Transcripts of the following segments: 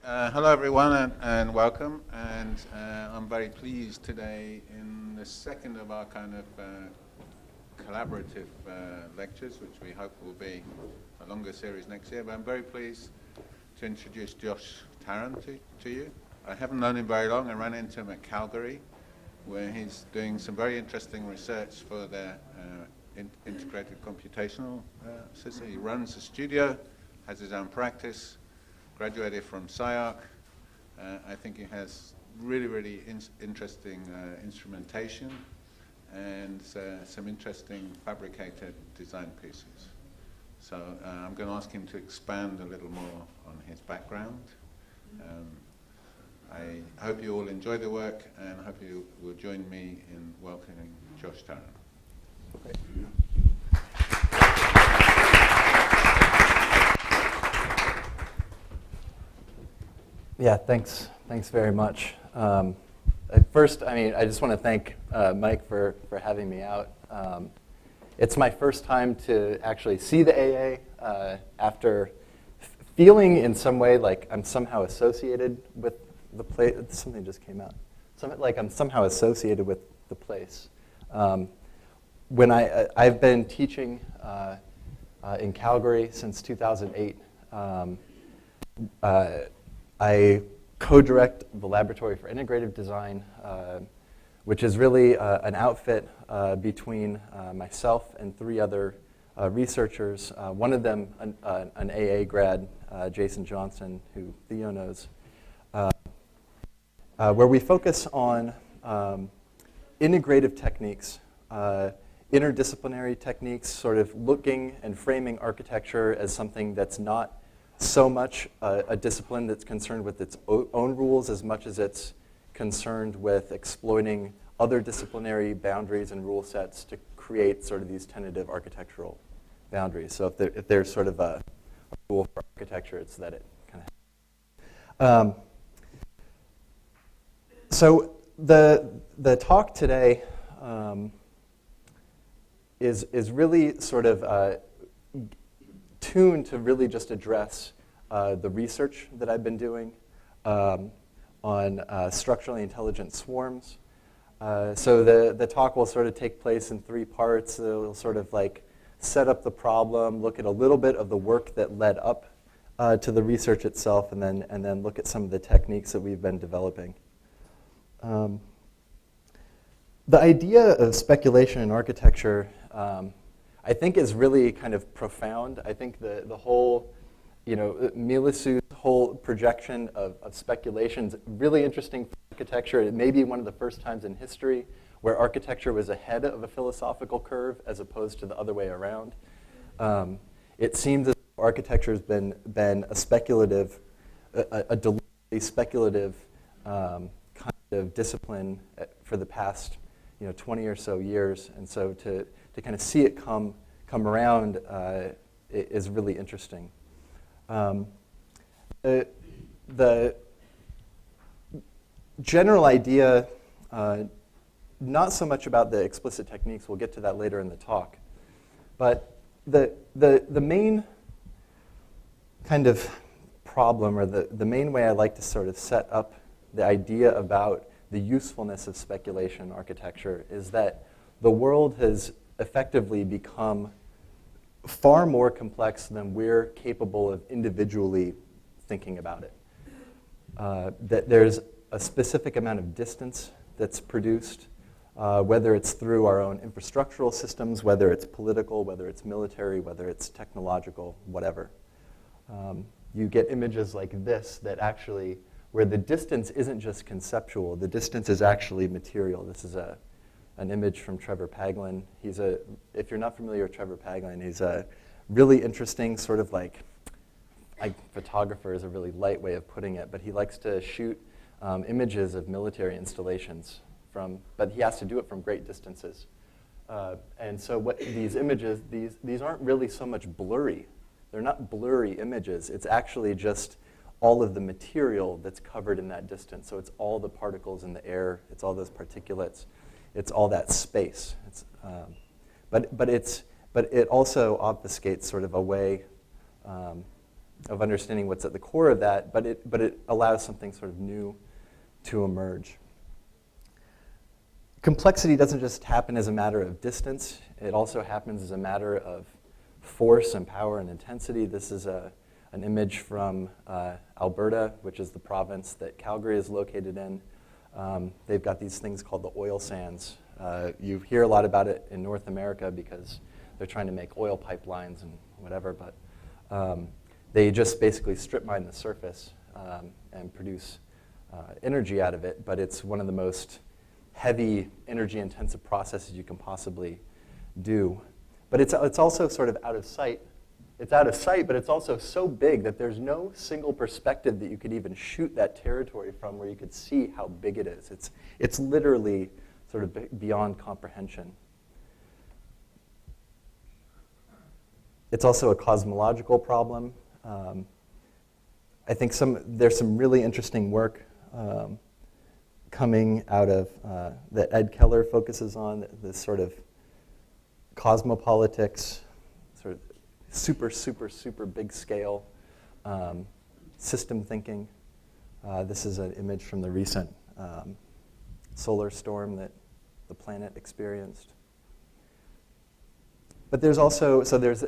Hello everyone and welcome, and I'm very pleased today in the second of our kind of collaborative lectures, which we hope will be a longer series next year, but I'm very pleased to introduce Josh Taron to you. I haven't known him very long. I ran into him at Calgary, where he's doing some very interesting research for their integrated computational system. He runs a studio, has his own practice, graduated from SciArc. I think he has really interesting instrumentation and some interesting fabricated design pieces. So I'm going to ask him to expand a little more on his background. I hope you all enjoy the work, and I hope you will join me in welcoming Josh Taron. Okay. Yeah, thanks very much. First, I just want to thank Mike for having me out. It's my first time to actually see the AA after feeling in some way like I'm somehow associated with the place. Something just came out. Like I'm somehow associated with the place. When I've been teaching in Calgary since 2008. I co-direct the Laboratory for Integrative Design, which is really an outfit between myself and three other researchers. One of them, an AA grad, Jason Johnson, who Theo knows, where we focus on integrative techniques, interdisciplinary techniques, sort of looking and framing architecture as something that's not so much a discipline that's concerned with its own rules as much as it's concerned with exploiting other disciplinary boundaries and rule sets to create sort of these tentative architectural boundaries. So if there's sort of a rule for architecture, it's that it kind of. So the talk today is really sort of tuned to really just address the research that I've been doing on structurally intelligent swarms. So the talk will sort of take place in three parts. It'll sort of like set up the problem, look at a little bit of the work that led up to the research itself, and then look at some of the techniques that we've been developing. The idea of speculation in architecture I think is really kind of profound. I think the whole, Milisu's whole projection of speculation is really interesting for architecture. It may be one of the first times in history where architecture was ahead of a philosophical curve as opposed to the other way around. It seems that architecture has been a speculative, a deliberately speculative kind of discipline for the past 20 or so years, and so to kind of see it come around is really interesting. The general idea, not so much about the explicit techniques, we'll get to that later in the talk, but the main kind of problem, or the main way I like to sort of set up the idea about the usefulness of speculation architecture is that the world has effectively become far more complex than we're capable of individually thinking about it. That there's a specific amount of distance that's produced, whether it's through our own infrastructural systems, whether it's political, whether it's military, whether it's technological, whatever. You get images like this that actually, where the distance isn't just conceptual, the distance is actually material. This is an image from Trevor Paglen. If you're not familiar with Trevor Paglen, he's a really interesting sort of like photographer is a really light way of putting it, but he likes to shoot images of military installations but he has to do it from great distances. And so what these images, these aren't really so much blurry. They're not blurry images. It's actually just all of the material that's covered in that distance. So it's all the particles in the air. It's all those particulates. It's all that space. But it also obfuscates sort of a way understanding what's at the core of that, but it allows something sort of new to emerge. Complexity doesn't just happen as a matter of distance. It also happens as a matter of force and power and intensity. This is an image from Alberta, which is the province that Calgary is located in. They've got these things called the oil sands. You hear a lot about it in North America because they're trying to make oil pipelines and whatever, but they just basically strip mine the surface and produce energy out of it, but it's one of the most heavy, energy-intensive processes you can possibly do. But it's also sort of out of sight. It's out of sight, but it's also so big that there's no single perspective that you could even shoot that territory from where you could see how big it is. It's literally sort of beyond comprehension. It's also a cosmological problem. I think there's some really interesting work coming out of that Ed Keller focuses on, this sort of cosmopolitics, sort of super, super, super big scale system thinking. This is an image from the recent solar storm that the planet experienced. But there's also, so there's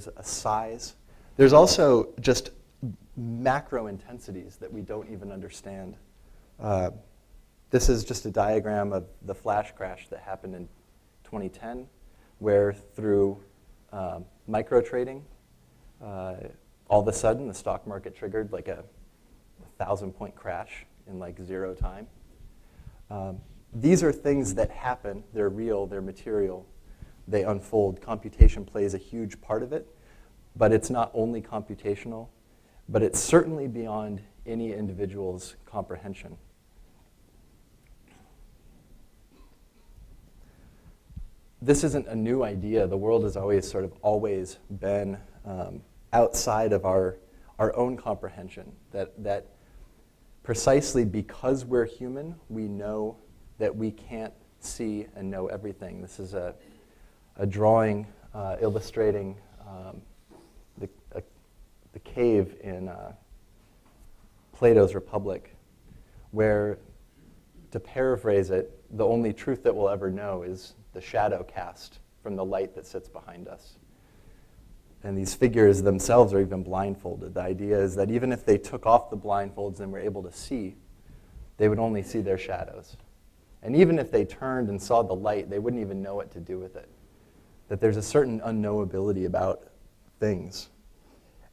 a size. There's also just macro intensities that we don't even understand. This is just a diagram of the flash crash that happened in 2010, where through micro trading, all of a sudden the stock market triggered like a 1,000-point crash in like 0 time. These are things that happen. They're real. They're material. They unfold. Computation plays a huge part of it, but it's not only computational, but it's certainly beyond any individual's comprehension. This isn't a new idea. The world has always been outside of our own comprehension. That precisely because we're human, we know that we can't see and know everything. This is a drawing illustrating the cave in Plato's Republic, where, to paraphrase it, the only truth that we'll ever know is the shadow cast from the light that sits behind us. And these figures themselves are even blindfolded. The idea is that even if they took off the blindfolds and were able to see, they would only see their shadows. And even if they turned and saw the light, they wouldn't even know what to do with it. That there's a certain unknowability about things.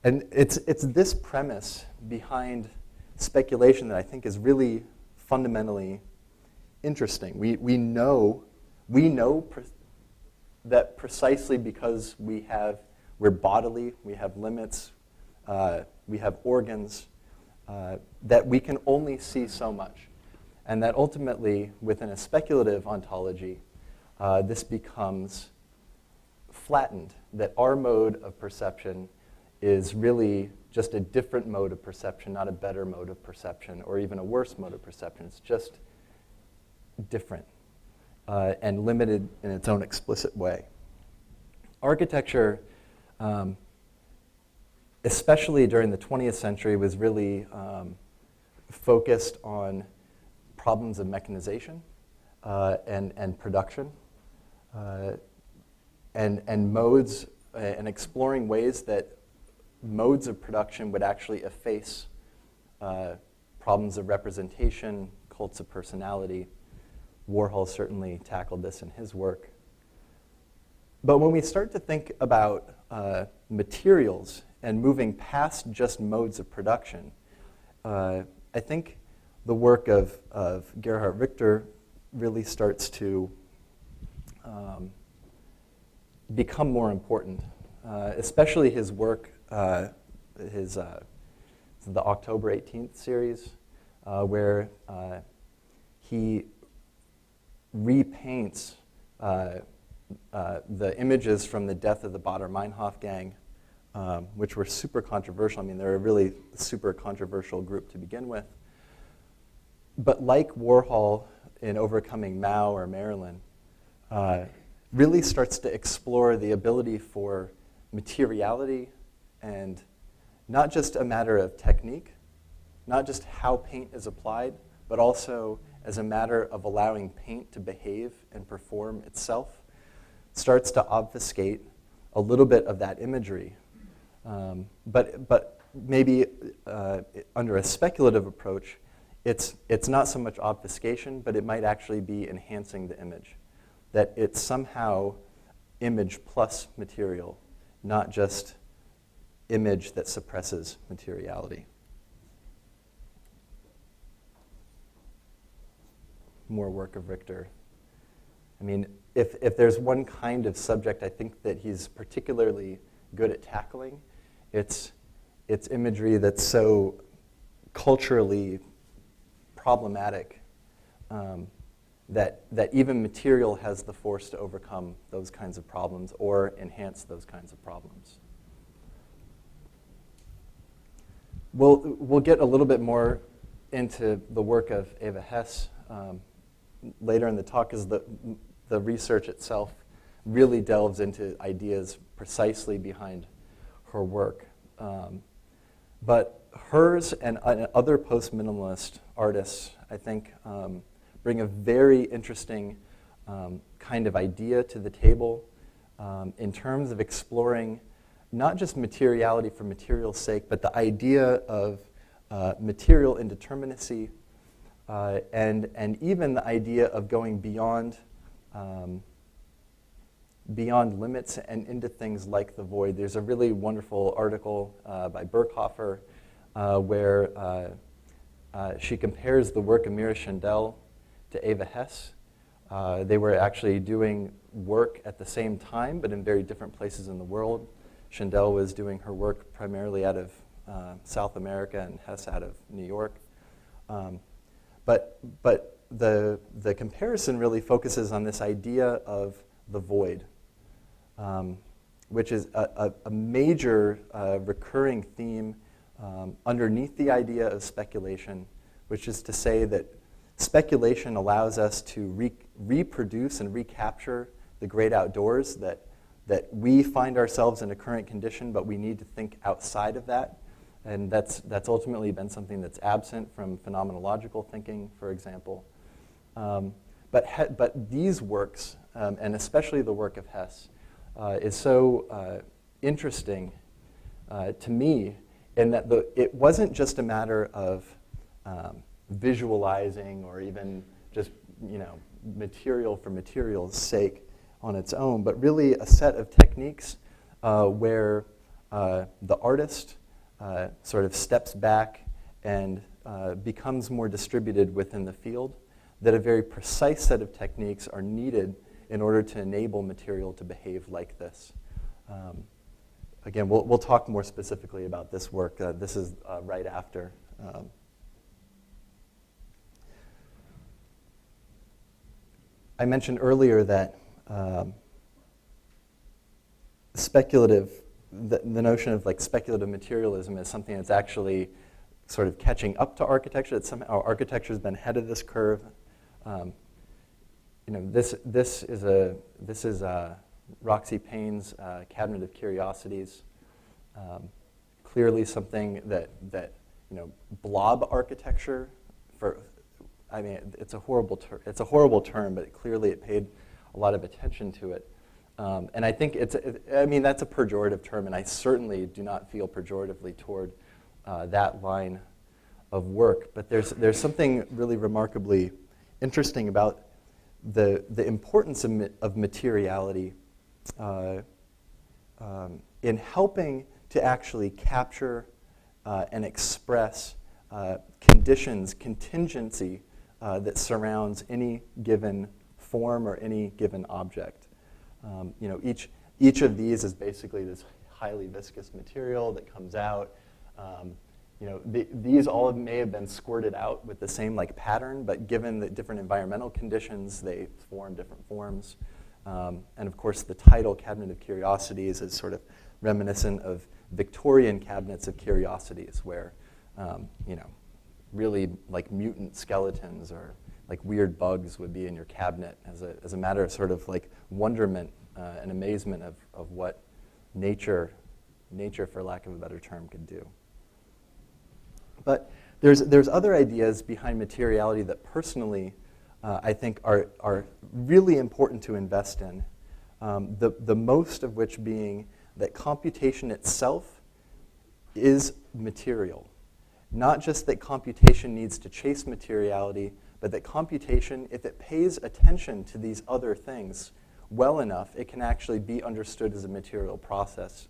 And it's this premise behind speculation that I think is really fundamentally interesting. We know that precisely because we're bodily, we have limits, we have organs, that we can only see so much. And that ultimately, within a speculative ontology, this becomes flattened, that our mode of perception is really just a different mode of perception, not a better mode of perception, or even a worse mode of perception. It's just different and limited in its own explicit way. Architecture, especially during the 20th century, was really focused on problems of mechanization and production and modes and exploring ways that modes of production would actually efface problems of representation, cults of personality. Warhol certainly tackled this in his work. But when we start to think about materials and moving past just modes of production, I think the work of Gerhard Richter really starts to become more important, especially his work, the October 18th series, where he repaints the images from the death of the Baader-Meinhof gang, which were super controversial. I mean, they're a really super controversial group to begin with. But like Warhol in Overcoming Mao or Marilyn, really starts to explore the ability for materiality and not just a matter of technique, not just how paint is applied, but also as a matter of allowing paint to behave and perform itself, starts to obfuscate a little bit of that imagery. But maybe under a speculative approach, it's not so much obfuscation, but it might actually be enhancing the image. That it's somehow image plus material, not just image that suppresses materiality. More work of Richter. I mean, if there's one kind of subject I think that he's particularly good at tackling, it's imagery that's so culturally problematic that even material has the force to overcome those kinds of problems or enhance those kinds of problems. We'll get a little bit more into the work of Eva Hess later in the talk, as the research itself really delves into ideas precisely behind her work. But hers and other post-minimalist artists, I think, bring a very interesting kind of idea to the table in terms of exploring not just materiality for material's sake, but the idea of material indeterminacy, and even the idea of going beyond limits and into things like the void. There's a really wonderful article by Berkhofer where she compares the work of Mira Schendel to Eva Hess. They were actually doing work at the same time, but in very different places in the world. Schendel was doing her work primarily out of South America and Hess out of New York. But the comparison really focuses on this idea of the void, which is a major recurring theme underneath the idea of speculation, which is to say that speculation allows us to reproduce and recapture the great outdoors, that we find ourselves in a current condition, but we need to think outside of that. And that's ultimately been something that's absent from phenomenological thinking, for example. But these works, and especially the work of Hess, is so interesting to me in that it wasn't just a matter of visualizing or even just material for material's sake on its own, but really a set of techniques where the artist sort of steps back and becomes more distributed within the field, that a very precise set of techniques are needed in order to enable material to behave like this. Again, we'll talk more specifically about this work. This is right after. I mentioned earlier that speculative, the notion of like speculative materialism is something that's actually sort of catching up to architecture. That somehow architecture has been ahead of this curve. This is Roxy Payne's Cabinet of Curiosities. Clearly something that blob architecture, it's a horrible term, but clearly it paid a lot of attention to it. And I think that's a pejorative term, and I certainly do not feel pejoratively toward that line of work. But there's something really remarkably interesting about the importance of materiality in helping to actually capture and express conditions, contingency that surrounds any given form or any given object. Each of these is basically this highly viscous material that comes out. These all may have been squirted out with the same pattern, but given the different environmental conditions, they form different forms. And of course, the title Cabinet of Curiosities is sort of reminiscent of Victorian cabinets of curiosities, where really mutant skeletons or weird bugs would be in your cabinet as a matter of sort of wonderment and amazement of what nature nature, for lack of a better term, could do. But there's other ideas behind materiality that personally I think are really important to invest in, the most of which being that computation itself is material. Not just that computation needs to chase materiality, but that computation, if it pays attention to these other things well enough, it can actually be understood as a material process.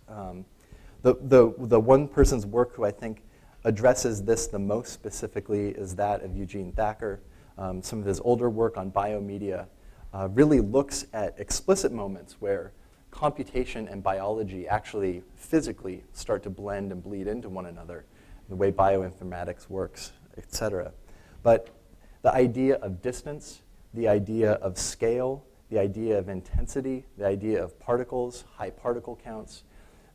The one person's work who I think addresses this the most specifically is that of Eugene Thacker. Some of his older work on biomedia really looks at explicit moments where computation and biology actually physically start to blend and bleed into one another, the way bioinformatics works, et cetera. But the idea of distance, the idea of scale, the idea of intensity, the idea of particles, high particle counts,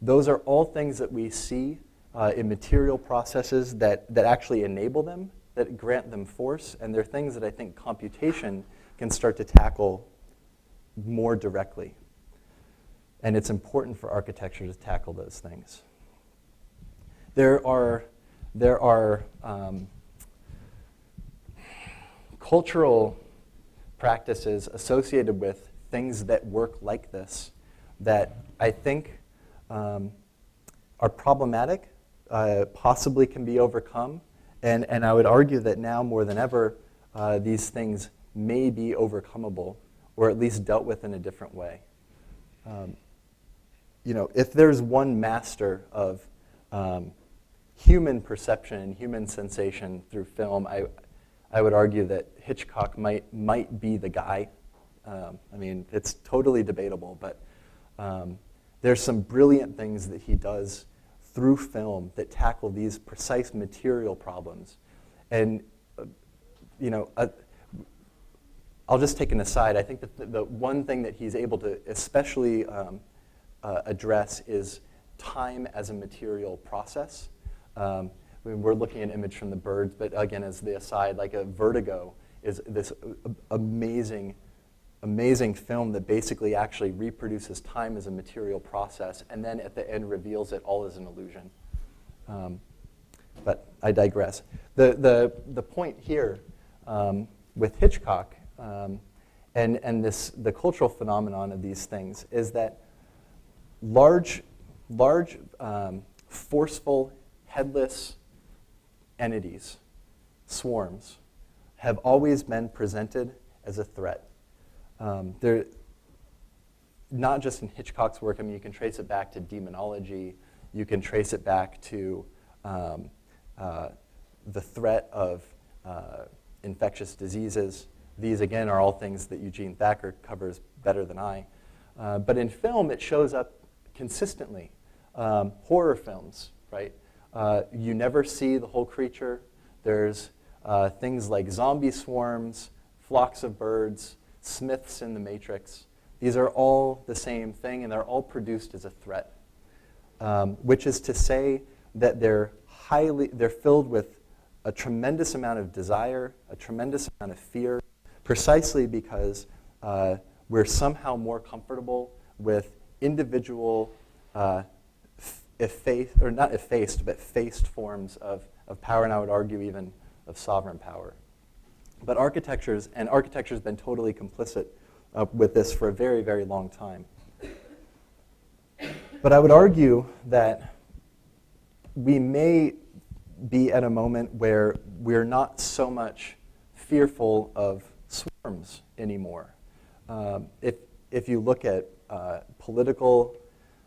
those are all things that we see in material processes that actually enable them, that grant them force, and they're things that I think computation can start to tackle more directly. And it's important for architecture to tackle those things. There are cultural practices associated with things that work like this that I think are problematic, possibly can be overcome, and I would argue that now more than ever, these things may be overcomable, or at least dealt with in a different way. If there's one master of human perception and human sensation through film, I would argue that Hitchcock might be the guy. It's totally debatable, but there's some brilliant things that he does through film that tackle these precise material problems. And, I'll just take an aside. I think that the one thing that he's able to especially address is time as a material process. We're looking at an image from the birds, but again, as the aside, like a Vertigo is this amazing film that basically actually reproduces time as a material process, and then at the end reveals it all as an illusion. But I digress. The point here with Hitchcock and the cultural phenomenon of these things is that large, forceful, headless entities, swarms, have always been presented as a threat. They're not just in Hitchcock's work. You can trace it back to demonology. You can trace it back to the threat of infectious diseases. These, again, are all things that Eugene Thacker covers better than I. But in film, it shows up consistently. Horror films, right? You never see the whole creature. There's things like zombie swarms, flocks of birds, Smiths in the Matrix. These are all the same thing, and they're all produced as a threat, which is to say that they're filled with a tremendous amount of desire, a tremendous amount of fear, precisely because we're somehow more comfortable with individual faced forms of power, and I would argue even of sovereign power. But architecture's been totally complicit with this for a very, very long time. But I would argue that we may be at a moment where we're not so much fearful of swarms anymore. If you look at political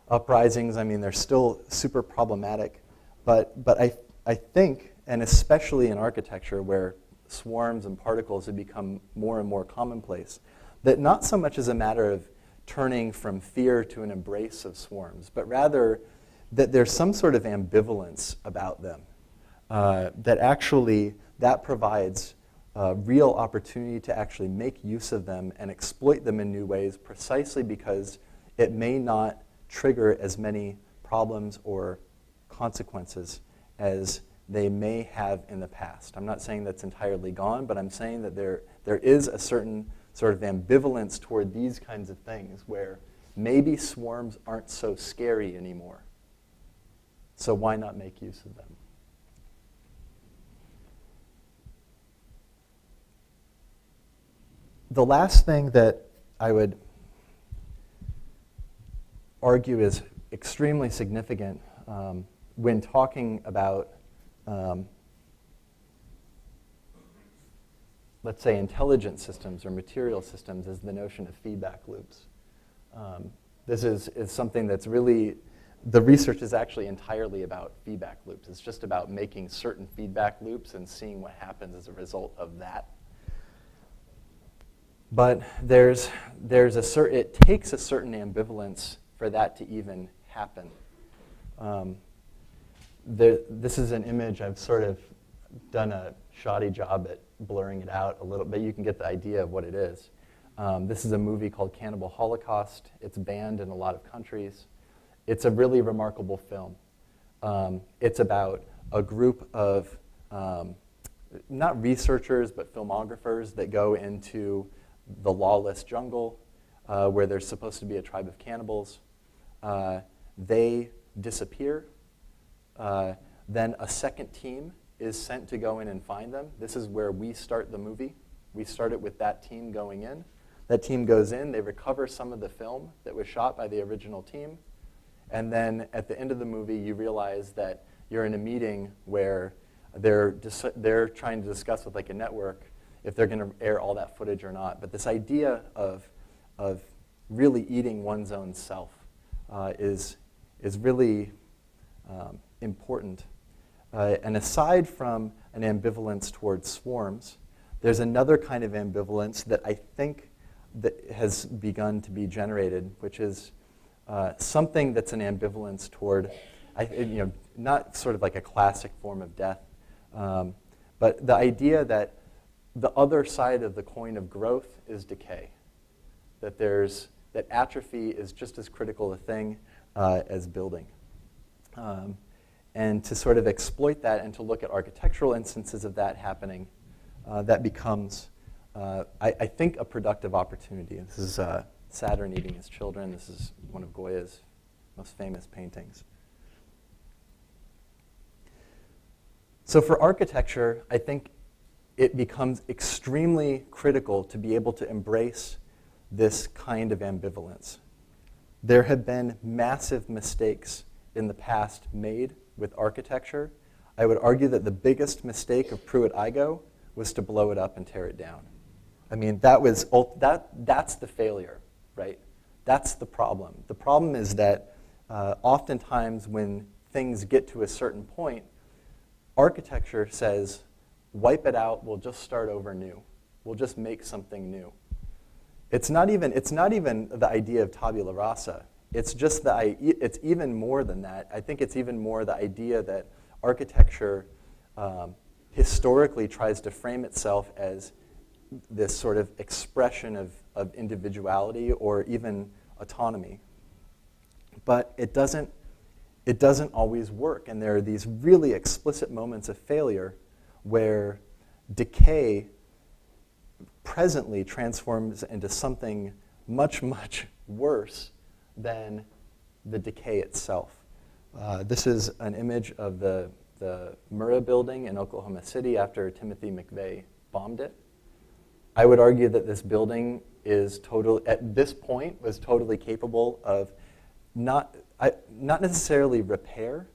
uprisings, they're still super problematic. But I think, and especially in architecture where swarms and particles have become more and more commonplace, that not so much as a matter of turning from fear to an embrace of swarms, but rather that there's some sort of ambivalence about them, that provides real opportunity to actually make use of them and exploit them in new ways, precisely because it may not trigger as many problems or consequences as they may have in the past. I'm not saying that's entirely gone, but I'm saying that there is a certain sort of ambivalence toward these kinds of things where maybe swarms aren't so scary anymore. So why not make use of them? The last thing that I would argue is extremely significant when talking about, let's say, intelligent systems or material systems is the notion of feedback loops. This is something that's really, the research is actually entirely about feedback loops. It's just about making certain feedback loops and seeing what happens as a result of that. But it takes a certain ambivalence for that to even happen. This is an image. I've sort of done a shoddy job at blurring it out a little, but you can get the idea of what it is. This is a movie called Cannibal Holocaust. It's banned in a lot of countries. It's a really remarkable film. It's about a group of, not researchers, but filmographers that go into the lawless jungle where there's supposed to be a tribe of cannibals. They disappear. Then a second team is sent to go in and find them. This is where we start the movie. We start it with that team going in. That team goes in. They recover some of the film that was shot by the original team. And then at the end of the movie, you realize that you're in a meeting where they're trying to discuss with like a network if they're going to air all that footage or not. But this idea of really eating one's own self is really important. And aside from an ambivalence towards swarms, there's another kind of ambivalence that I think that has begun to be generated, which is something that's an ambivalence toward, not sort of like a classic form of death, but the idea that the other side of the coin of growth is decay. That atrophy is just as critical a thing as building. And to sort of exploit that and to look at architectural instances of that happening, that becomes, I think, a productive opportunity. This is Saturn eating his children. This is one of Goya's most famous paintings. So for architecture, I think it becomes extremely critical to be able to embrace this kind of ambivalence. There have been massive mistakes in the past made with architecture. I would argue that the biggest mistake of Pruitt-Igoe was to blow it up and tear it down. I mean, that's the failure, right? That's the problem. The problem is that oftentimes when things get to a certain point, architecture says, wipe it out, we'll just start over new. We'll just make something new. It's not even the idea of tabula rasa. It's just it's even more than that. I think it's even more the idea that architecture historically tries to frame itself as this sort of expression of individuality or even autonomy. But it doesn't always work, and there are these really explicit moments of failure where decay presently transforms into something much, much worse than the decay itself. This is an image of the Murrah building in Oklahoma City after Timothy McVeigh bombed it. I would argue that this building at this point, was totally capable of not necessarily repair,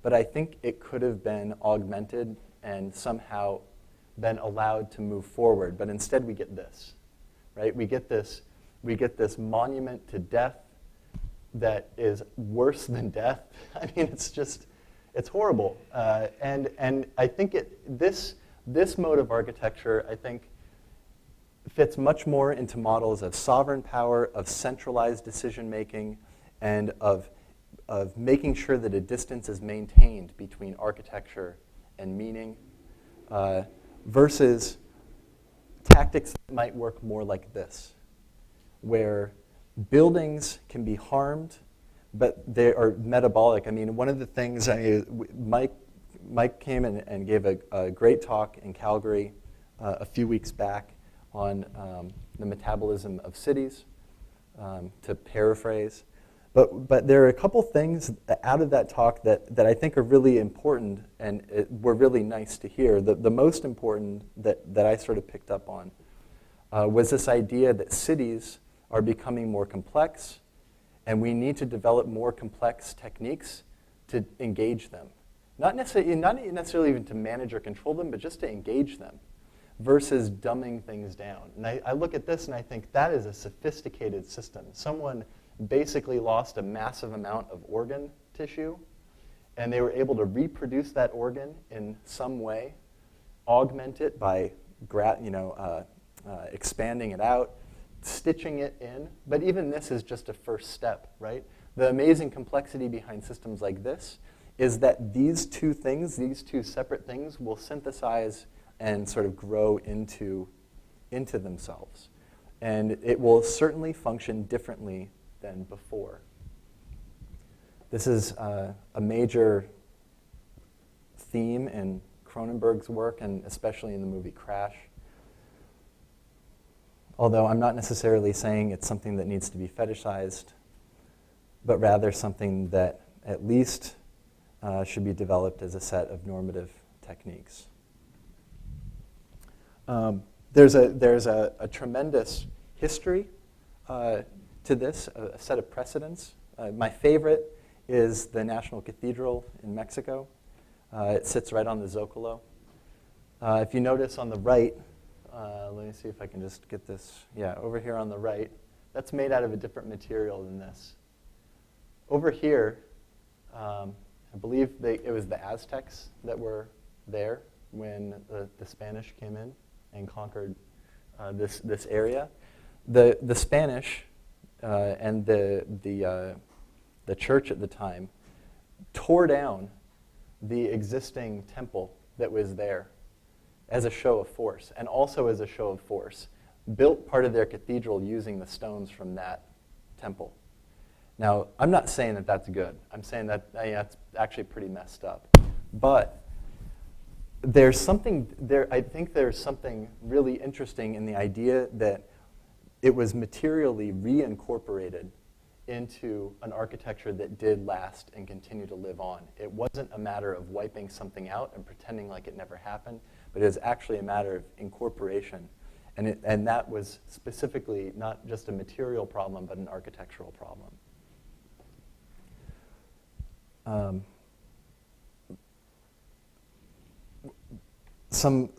but I think it could have been augmented and somehow been allowed to move forward. But instead we get this, right? We get this monument to death that is worse than death. I mean, it's horrible. And I think this mode of architecture, I think, fits much more into models of sovereign power, of centralized decision making, and of making sure that a distance is maintained between architecture and meaning, versus tactics that might work more like this, where buildings can be harmed, but they are metabolic. I mean, one of the things Mike came in and gave a great talk in Calgary a few weeks back on the metabolism of cities, to paraphrase. But there are a couple things out of that talk that I think are really important and were really nice to hear. The most important that I sort of picked up on was this idea that cities are becoming more complex, and we need to develop more complex techniques to engage them. Not necessarily even to manage or control them, but just to engage them, versus dumbing things down. And I look at this and I think that is a sophisticated system. Someone basically lost a massive amount of organ tissue, and they were able to reproduce that organ in some way, augment it by expanding it out, stitching it in. But even this is just a first step, right? The amazing complexity behind systems like this is that these two separate things, will synthesize and sort of grow into themselves. And it will certainly function differently than before. This is a major theme in Cronenberg's work, and especially in the movie Crash. Although I'm not necessarily saying it's something that needs to be fetishized, but rather something that at least should be developed as a set of normative techniques. There's a tremendous history to this, a set of precedents. My favorite is the National Cathedral in Mexico. It sits right on the Zocalo. If you notice on the right, let me see if I can just get this. Yeah, over here on the right, that's made out of a different material than this. Over here, I believe it was the Aztecs that were there when the Spanish came in and conquered this area. The Spanish and the church at the time tore down the existing temple that was there as a show of force, and also as a show of force, built part of their cathedral using the stones from that temple. Now, I'm not saying that that's good. I'm saying that that's actually pretty messed up. But there's something there. I think there's something really interesting in the idea that it was materially reincorporated into an architecture that did last and continue to live on. It wasn't a matter of wiping something out and pretending like it never happened, but it was actually a matter of incorporation. And that was specifically not just a material problem, but an architectural problem. Some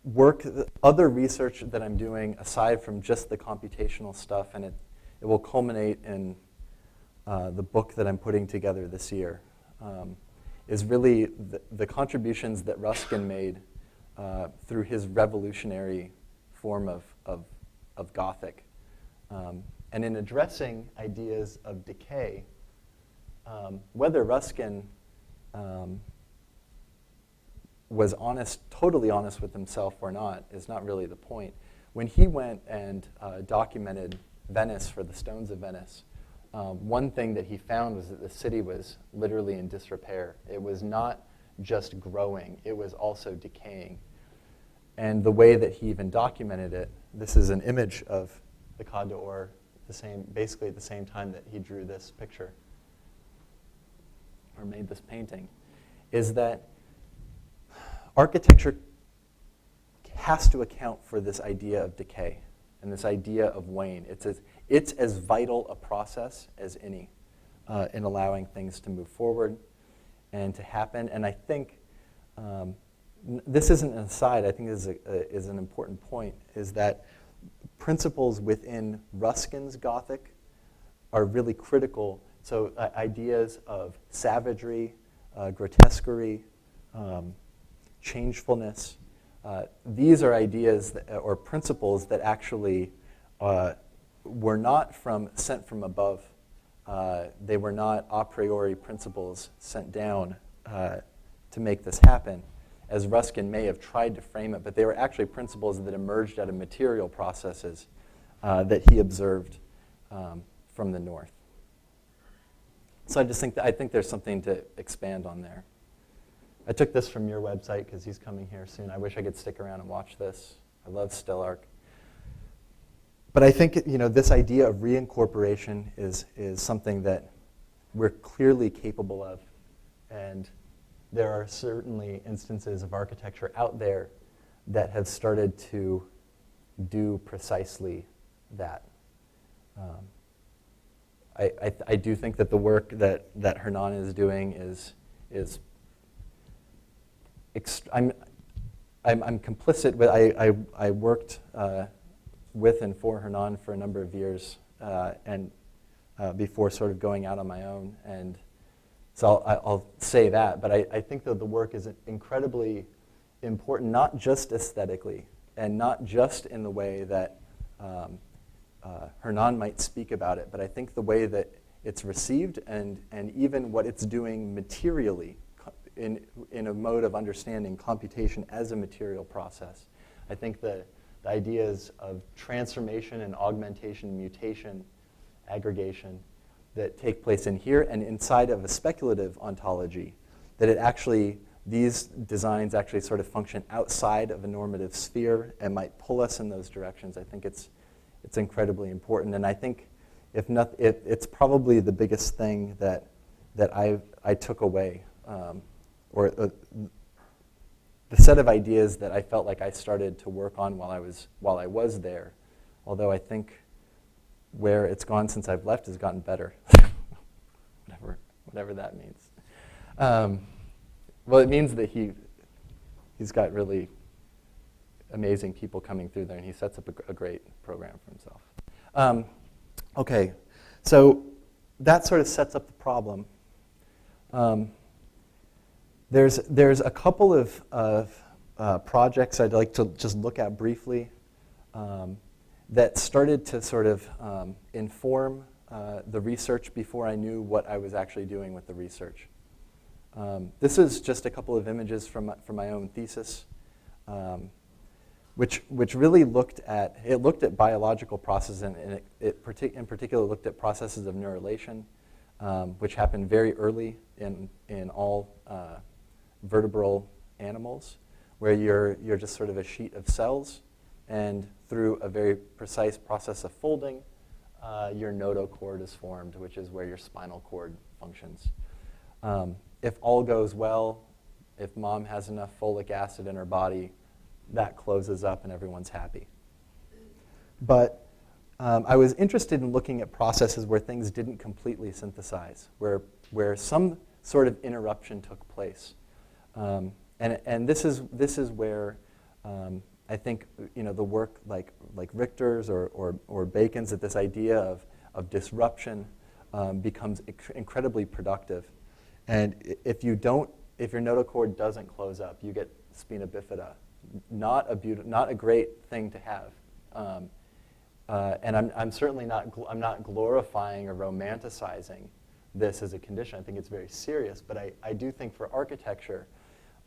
work, other research that I'm doing aside from just the computational stuff, and it will culminate in the book that I'm putting together this year, is really the contributions that Ruskin made through his revolutionary form of Gothic. And in addressing ideas of decay, whether Ruskin was totally honest with himself or not is not really the point. When he went and documented Venice for the Stones of Venice, one thing that he found was that the city was literally in disrepair. It was not just growing, it was also decaying. And the way that he even documented it, this is an image of the Côte d'Or, basically at the same time that he drew this picture, or made this painting, is that architecture has to account for this idea of decay and this idea of wane. It's as vital a process as any in allowing things to move forward and to happen. And I think this isn't an aside. I think this is an important point, is that principles within Ruskin's Gothic are really critical. So ideas of savagery, grotesquerie, changefulness, these are ideas or principles that actually were not sent from above. They were not a priori principles sent down to make this happen, as Ruskin may have tried to frame it, but they were actually principles that emerged out of material processes that he observed from the north. So I think there's something to expand on there. I took this from your website because he's coming here soon. I wish I could stick around and watch this. I love still art. But I think this idea of reincorporation is something that we're clearly capable of. And there are certainly instances of architecture out there that have started to do precisely that. I do think that the work that Hernan is doing is I'm complicit with. I worked with and for Hernan for a number of years, and before sort of going out on my own, and so I'll say that. But I think that the work is incredibly important, not just aesthetically, and not just in the way that Hernan might speak about it, but I think the way that it's received and even what it's doing materially in a mode of understanding computation as a material process. I think the ideas of transformation and augmentation, mutation, aggregation that take place in here and inside of a speculative ontology, that it actually, these designs actually sort of function outside of a normative sphere and might pull us in those directions. I think it's incredibly important, and I think if not, it's probably the biggest thing that I took away, or the set of ideas that I felt like I started to work on while I was there. Although I think where it's gone since I've left has gotten better, whatever that means. Well, it means that he's got really amazing people coming through there, and he sets up a great program for himself. Okay, so that sort of sets up the problem. There's a couple of projects I'd like to just look at briefly that started to sort of inform the research before I knew what I was actually doing with the research. This is just a couple of images from my own thesis, which really looked at biological processes, and it in particular looked at processes of neurulation, which happen very early in all vertebral animals, where you're just sort of a sheet of cells, and through a very precise process of folding, your notochord is formed, which is where your spinal cord functions. If all goes well, if mom has enough folic acid in her body, that closes up and everyone's happy. But I was interested in looking at processes where things didn't completely synthesize, where some sort of interruption took place. And this is where I think the work like Richter's or Bacon's, that this idea of disruption becomes incredibly productive. And if your notochord doesn't close up, you get spina bifida. Not a great thing to have. And I'm certainly not glorifying or romanticizing this as a condition. I think it's very serious. But I do think for architecture,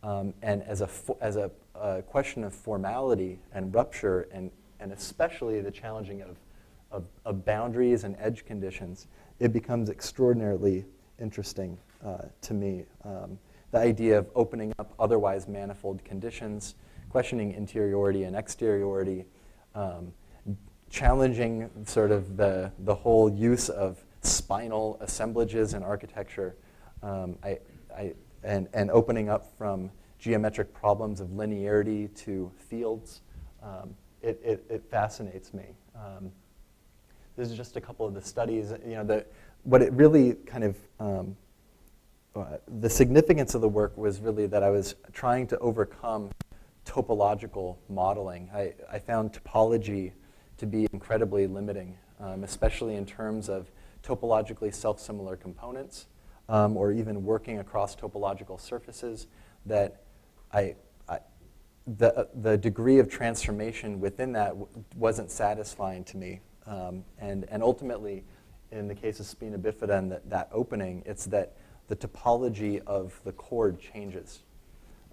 and as a question of formality and rupture, and especially the challenging of boundaries and edge conditions, it becomes extraordinarily interesting to me. The idea of opening up otherwise manifold conditions, questioning interiority and exteriority, challenging sort of the whole use of spinal assemblages in architecture, and opening up from geometric problems of linearity to fields. It fascinates me. This is just a couple of the studies. What it really kind of, the significance of the work was really that I was trying to overcome topological modeling. I found topology to be incredibly limiting, especially in terms of topologically self-similar components, or even working across topological surfaces. That the degree of transformation within that wasn't satisfying to me, and ultimately, in the case of spina bifida and that opening, it's that the topology of the chord changes.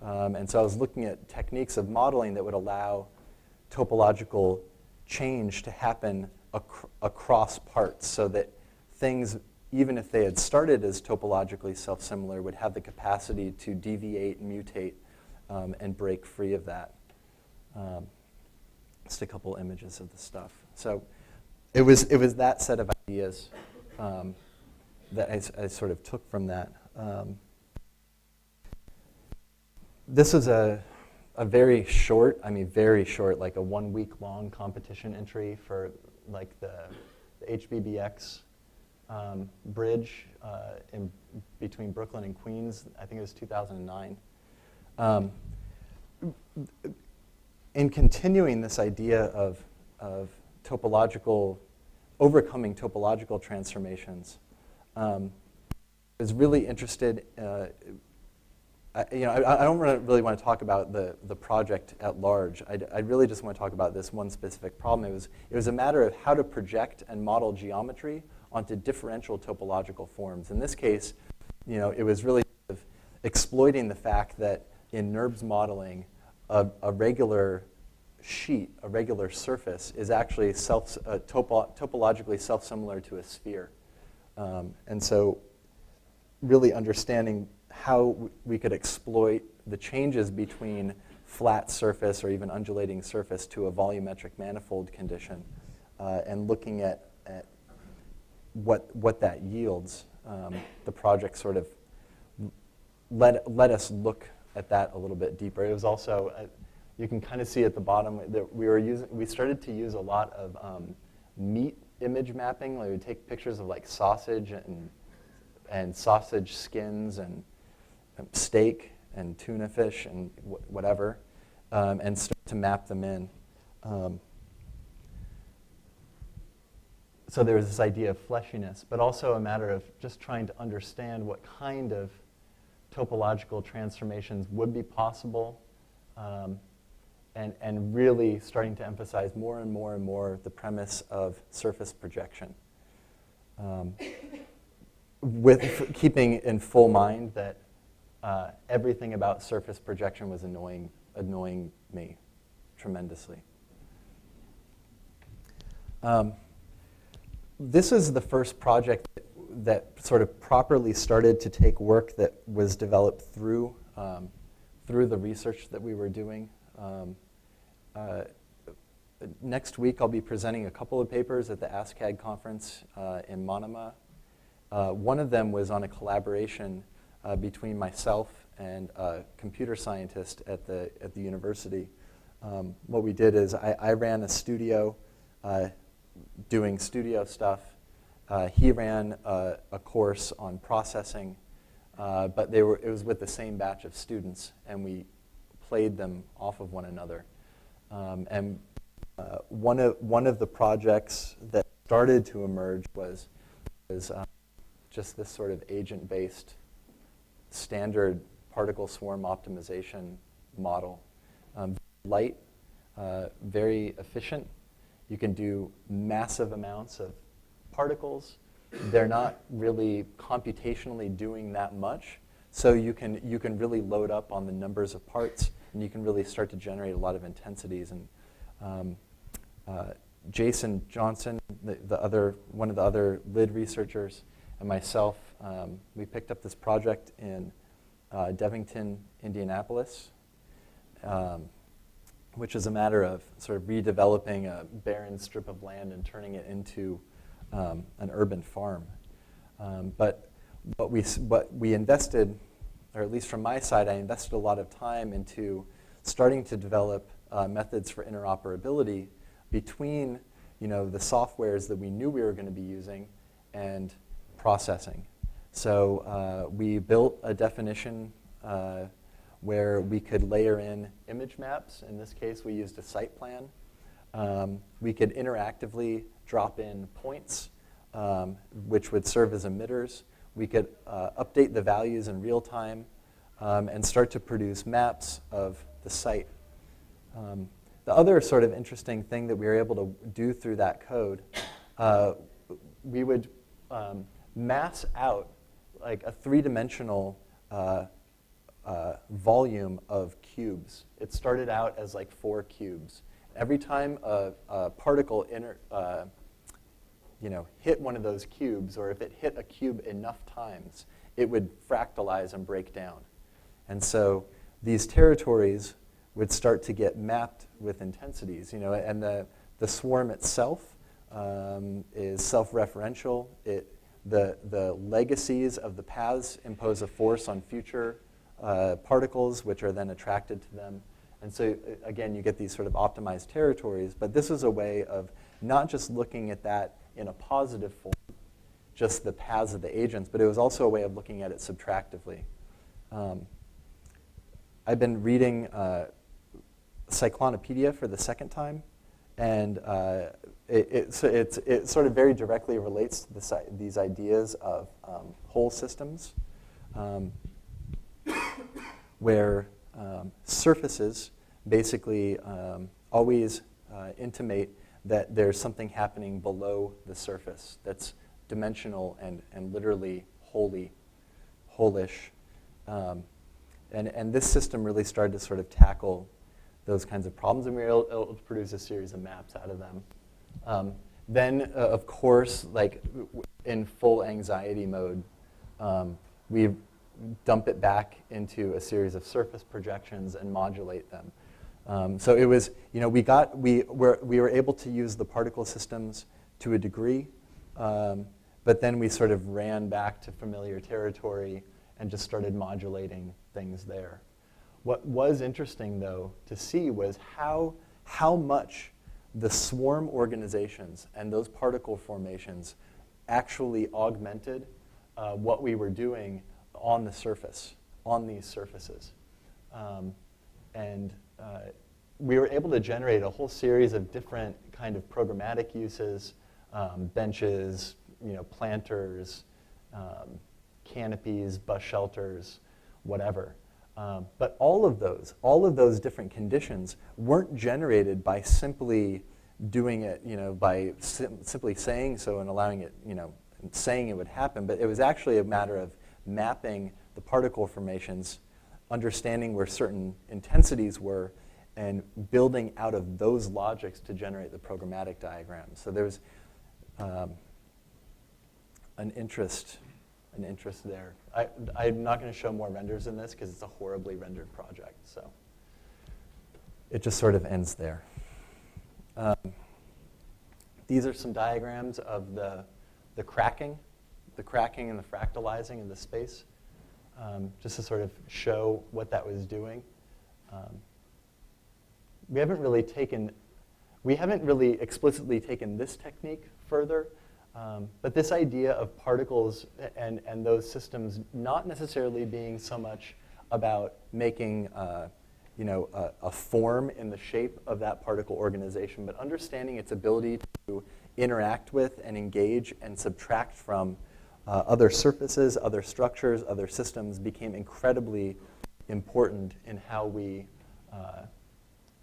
And so I was looking at techniques of modeling that would allow topological change to happen across parts, so that things, even if they had started as topologically self-similar, would have the capacity to deviate, mutate, and break free of that. Just a couple images of the stuff. So it was that set of ideas I sort of took from that. This is a very short, like a 1 week long competition entry for like the HBBX bridge in between Brooklyn and Queens. I think it was 2009. In continuing this idea of overcoming topological transformations, I was really interested. I don't really want to talk about the project at large. I really just want to talk about this one specific problem. It was a matter of how to project and model geometry onto differential topological forms. In this case, it was really exploiting the fact that in NURBS modeling, a regular sheet, a regular surface, is actually topologically self-similar to a sphere. And so really understanding how we could exploit the changes between flat surface or even undulating surface to a volumetric manifold condition, and looking at what that yields. The project sort of let us look at that a little bit deeper. It was also, you can kind of see at the bottom that we started to use a lot of meat image mapping. Like we would take pictures of like sausage and sausage skins and steak and tuna fish and whatever, and start to map them in. So there was this idea of fleshiness, but also a matter of just trying to understand what kind of topological transformations would be possible, and really starting to emphasize more and more and more the premise of surface projection. With keeping in full mind that everything about surface projection was annoying me tremendously. This is the first project that sort of properly started to take work that was developed through the research that we were doing. Next week, I'll be presenting a couple of papers at the ASCAD conference in Manama. One of them was on a collaboration between myself and a computer scientist at the university. What we did is I ran a studio doing studio stuff. He ran a course on processing, but it was with the same batch of students, and we played them off of one another. And one of the projects that started to emerge was just this sort of agent-based standard particle swarm optimization model. Light, very efficient. You can do massive amounts of particles. They're not really computationally doing that much, so you can really load up on the numbers of parts, and you can really start to generate a lot of intensities. And Jason Johnson, one of the other LID researchers, and myself, we picked up this project in Devington, Indianapolis, which is a matter of sort of redeveloping a barren strip of land and turning it into an urban farm. But what we invested, or at least from my side, I invested a lot of time into starting to develop methods for interoperability between the softwares that we knew we were going to be using and processing. So we built a definition where we could layer in image maps. In this case, we used a site plan. We could interactively drop in points, which would serve as emitters. We could update the values in real time and start to produce maps of the site. The other sort of interesting thing that we were able to do through that code, we would mass out like a three-dimensional volume of cubes. It started out as like 4 cubes. Every time a particle hit one of those cubes, or if it hit a cube enough times, it would fractalize and break down. And so these territories would start to get mapped with intensities, and the swarm itself is self-referential. the legacies of the paths impose a force on future particles, which are then attracted to them. And so, again, you get these sort of optimized territories. But this is a way of not just looking at that in a positive form, just the paths of the agents, but it was also a way of looking at it subtractively. I've been reading Cyclonopedia for the second time, and it sort of very directly relates to these ideas of whole systems, where surfaces basically always intimate that there's something happening below the surface that's dimensional and literally whole-ish. And this system really started to sort of tackle those kinds of problems, and we were able to produce a series of maps out of them. Then, of course, like in full anxiety mode, we dump it back into a series of surface projections and modulate them. So it was, you know, we were able to use the particle systems to a degree, but then we sort of ran back to familiar territory and just started modulating things there. What was interesting, though, to see was how much the swarm organizations and those particle formations actually augmented what we were doing on the surface, on these surfaces. We were able to generate a whole series of different kind of programmatic uses, benches, you know, planters, canopies, bus shelters, whatever. But all of those different conditions weren't generated by simply doing it, you know, by simply saying so and allowing it, you know, and saying it would happen. But it was actually a matter of mapping the particle formations, understanding where certain intensities were, and building out of those logics to generate the programmatic diagrams. So there's an interest there. I'm not going to show more renders in this because it's a horribly rendered project. So it just sort of ends there. These are some diagrams of the cracking and the fractalizing in the space, just to sort of show what that was doing. We haven't really explicitly taken this technique further. But this idea of particles and those systems not necessarily being so much about making a form in the shape of that particle organization, but understanding its ability to interact with and engage and subtract from other surfaces, other structures, other systems became incredibly important in how we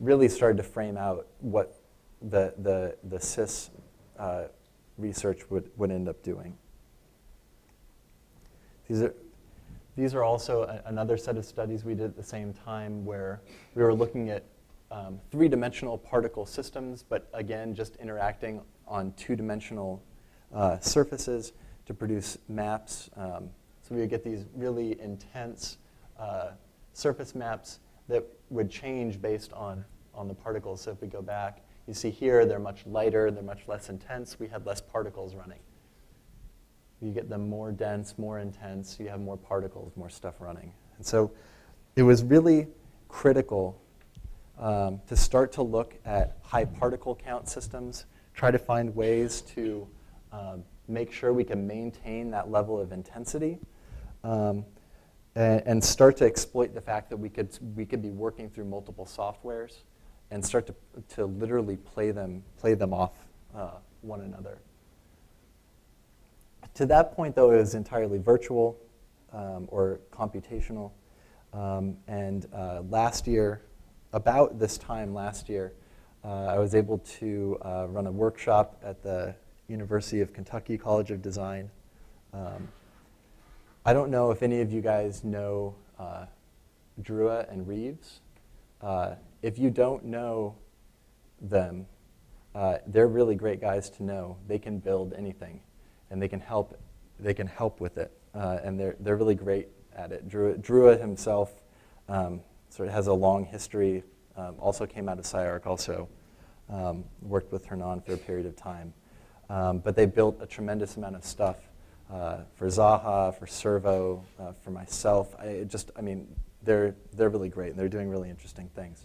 really started to frame out what the cis research would end up doing. These are also another set of studies we did at the same time where we were looking at three-dimensional particle systems, but again, just interacting on two-dimensional surfaces to produce maps. So we would get these really intense surface maps that would change based on the particles. So if we go back, you see here they're much lighter, they're much less intense. We had less particles running. You get them more dense, more intense, you have more particles, more stuff running. And so it was really critical to start to look at high particle count systems, try to find ways to make sure we can maintain that level of intensity, and start to exploit the fact that we could be working through multiple softwares and start to literally play them off one another. To that point, though, it was entirely virtual or computational. And last year, about this time last year, I was able to run a workshop at the University of Kentucky College of Design. I don't know if any of you guys know Drua and Reeves. If you don't know them, they're really great guys to know. They can build anything, and they can help with it, and they're really great at it. Drua himself sort of has a long history. Also came out of SciArc. Also worked with Hernan for a period of time, but they built a tremendous amount of stuff for Zaha, for Servo, for myself. I mean, they're really great, and they're doing really interesting things.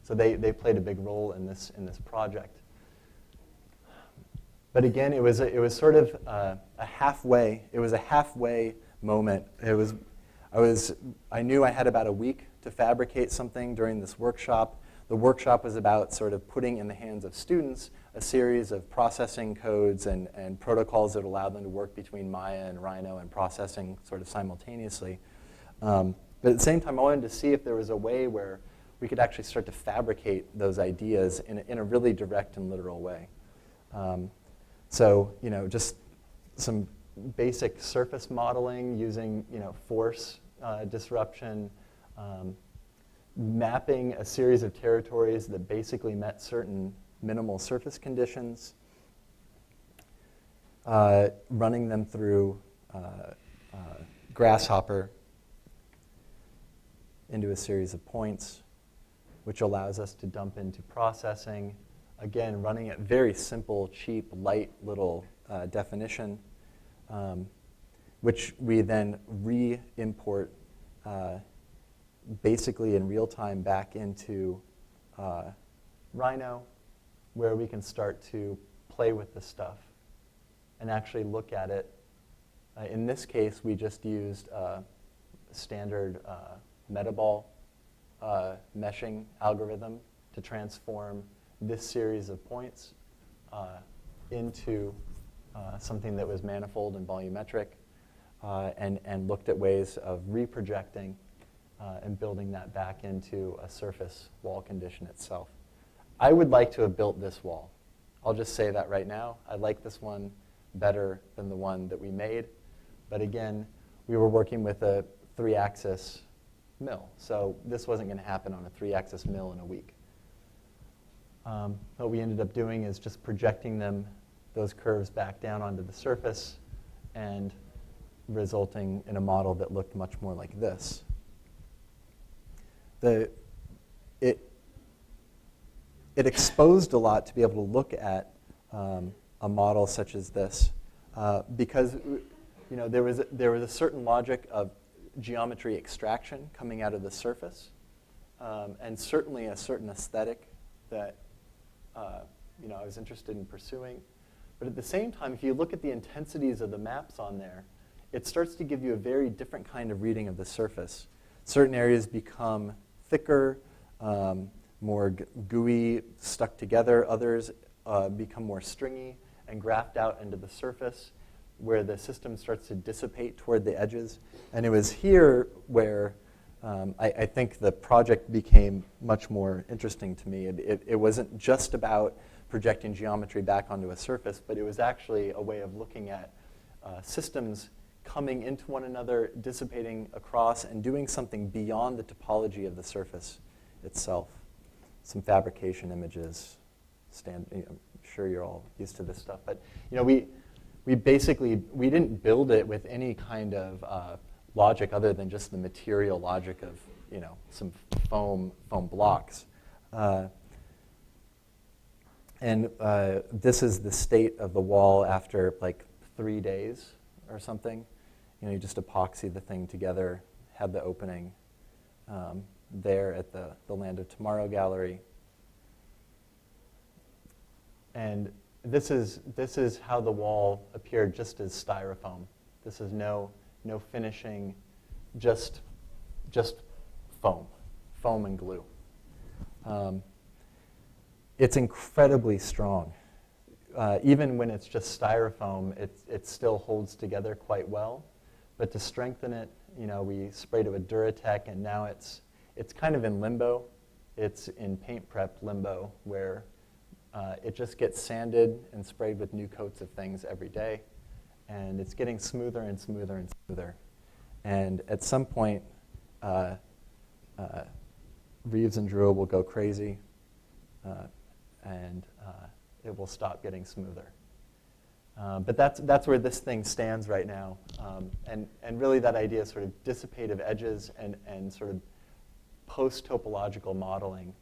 So they played a big role in this project. But again, it was sort of a halfway. It was a halfway moment. I knew I had about a week to fabricate something during this workshop. The workshop was about sort of putting in the hands of students a series of processing codes and protocols that allow them to work between Maya and Rhino and processing sort of simultaneously. But at the same time, I wanted to see if there was a way where we could actually start to fabricate those ideas in a really direct and literal way. So, just some basic surface modeling using, force disruption, mapping a series of territories that basically met certain minimal surface conditions, running them through Grasshopper into a series of points, which allows us to dump into processing. Again, running at very simple, cheap, light little definition, which we then re-import basically in real time back into Rhino, where we can start to play with the stuff and actually look at it. In this case, we just used standard Metabolic meshing algorithm to transform this series of points into something that was manifold and volumetric, and looked at ways of reprojecting and building that back into a surface wall condition itself. I would like to have built this wall. I'll just say that right now. I like this one better than the one that we made. But again, we were working with a 3-axis mill. So this wasn't going to happen on a 3-axis mill in a week. What we ended up doing is just projecting those curves back down onto the surface and resulting in a model that looked much more like this. It exposed a lot to be able to look at a model such as this because there was a certain logic of geometry extraction coming out of the surface, and certainly a certain aesthetic that I was interested in pursuing. But at the same time, if you look at the intensities of the maps on there, it starts to give you a very different kind of reading of the surface. Certain areas become thicker, more gooey, stuck together. Others become more stringy and graft out into the surface, where the system starts to dissipate toward the edges. And it was here where I think the project became much more interesting to me. It wasn't just about projecting geometry back onto a surface, but it was actually a way of looking at systems coming into one another, dissipating across, and doing something beyond the topology of the surface itself. Some fabrication images. I'm sure you're all used to this stuff. But we basically didn't build it with any kind of logic other than just the material logic of some foam blocks. And this is the state of the wall after like 3 days or something. You just epoxy the thing together, had the opening there at the Land of Tomorrow gallery. And this is how the wall appeared just as styrofoam. This is no finishing, just foam and glue. It's incredibly strong. Even when it's just styrofoam, it still holds together quite well. But to strengthen it, we sprayed it with Duratech, and now it's kind of in limbo. It's in paint prep limbo, where it just gets sanded and sprayed with new coats of things every day. And it's getting smoother and smoother and smoother. And at some point, Reeves and Drew will go crazy, and it will stop getting smoother. But that's where this thing stands right now. And really that idea of sort of dissipative edges and sort of post-topological modeling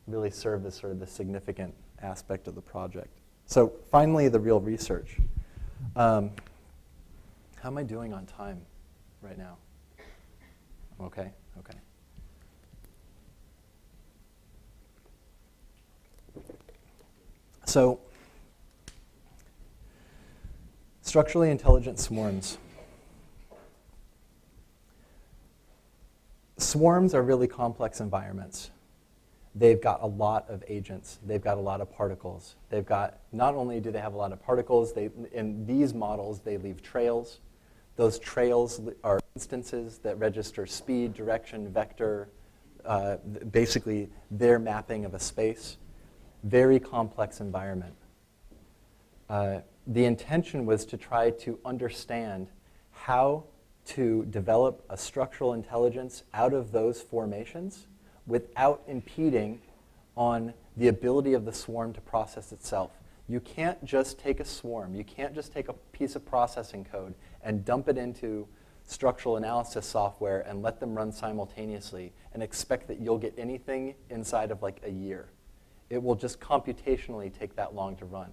really served as sort of the significant aspect of the project. So finally, the real research. How am I doing on time right now? Okay, okay. So, structurally intelligent swarms. Swarms are really complex environments. They've got a lot of agents. They've got a lot of particles. They've got, not only do they have a lot of particles, in these models, they leave trails. Those trails are instances that register speed, direction, vector, basically their mapping of a space. Very complex environment. The intention was to try to understand how to develop a structural intelligence out of those formations without impeding on the ability of the swarm to process itself. You can't just take a swarm, you can't just take a piece of processing code and dump it into structural analysis software and let them run simultaneously and expect that you'll get anything inside of like a year. It will just computationally take that long to run.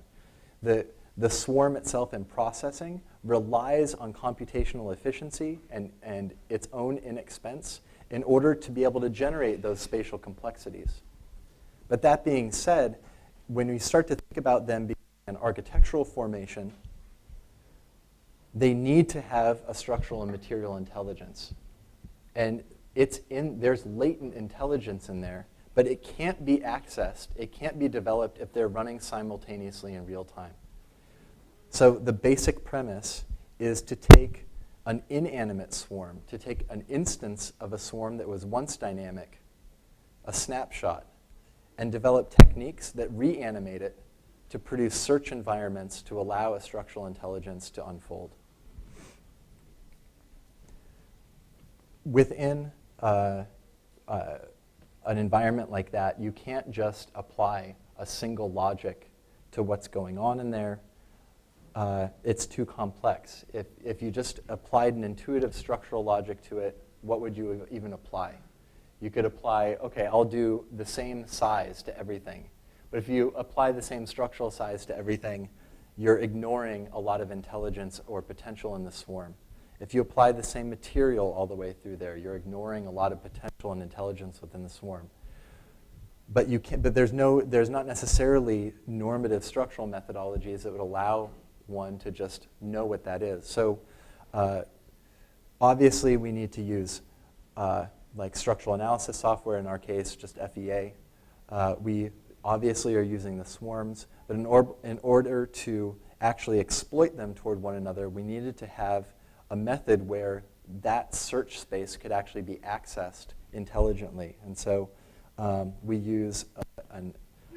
The swarm itself in processing relies on computational efficiency and its own inexpense in order to be able to generate those spatial complexities. But that being said, when we start to think about them being an architectural formation, they need to have a structural and material intelligence. And there's latent intelligence in there, but it can't be accessed, it can't be developed if they're running simultaneously in real time. So the basic premise is to take an inanimate swarm, to take an instance of a swarm that was once dynamic, a snapshot, and develop techniques that reanimate it to produce search environments to allow a structural intelligence to unfold. Within an environment like that, you can't just apply a single logic to what's going on in there. It's too complex. If you just applied an intuitive structural logic to it, what would you even apply? You could apply, okay, I'll do the same size to everything. But if you apply the same structural size to everything, you're ignoring a lot of intelligence or potential in the swarm. If you apply the same material all the way through there, you're ignoring a lot of potential and intelligence within the swarm. But there's not necessarily normative structural methodologies that would allow one to just know what that is. So obviously we need to use like structural analysis software, in our case just FEA. We obviously are using the swarms, but in order to actually exploit them toward one another, we needed to have a method where that search space could actually be accessed intelligently. And so we use an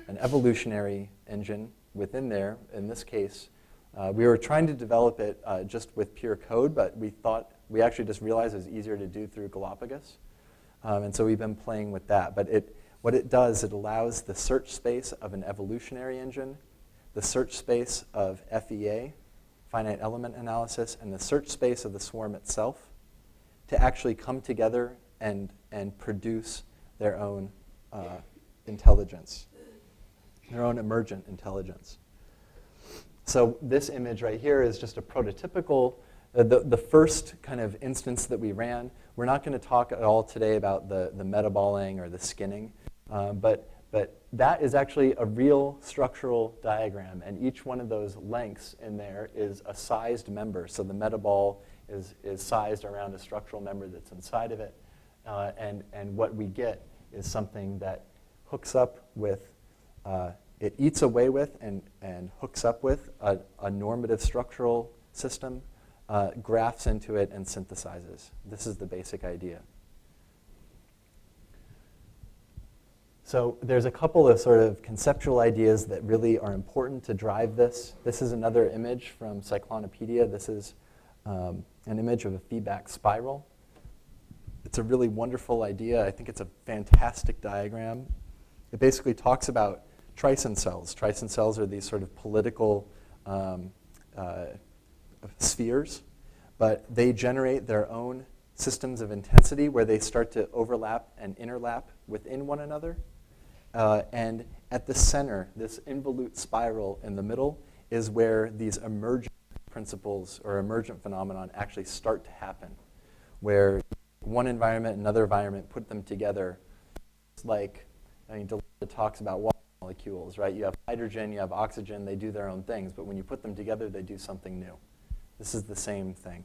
evolutionary engine within there. In this case, we were trying to develop it just with pure code, but we actually just realized it was easier to do through Galapagos. And so we've been playing with that. But what it does, it allows the search space of an evolutionary engine, the search space of FEA, finite element analysis, and the search space of the swarm itself to actually come together and produce their own intelligence, their own emergent intelligence. So this image right here is just a prototypical, the first kind of instance that we ran. We're not going to talk at all today about the metaboling or the skinning, but that is actually a real structural diagram, and each one of those lengths in there is a sized member. So the metabol is sized around a structural member that's inside of it, and what we get is something that hooks up with, it eats away with and hooks up with a normative structural system, grafts into it, and synthesizes. This is the basic idea. So there's a couple of sort of conceptual ideas that really are important to drive this. This is another image from Cyclonopedia. This is an image of a feedback spiral. It's a really wonderful idea. I think it's a fantastic diagram. It basically talks about Trison cells. Trison cells are these sort of political spheres, but they generate their own systems of intensity where they start to overlap and interlap within one another. And at the center, this involute spiral in the middle is where these emergent principles or emergent phenomenon actually start to happen, where one environment, another environment, put them together. It's like, Deleuze talks about water molecules, right? You have hydrogen, you have oxygen, they do their own things, but when you put them together, they do something new. This is the same thing.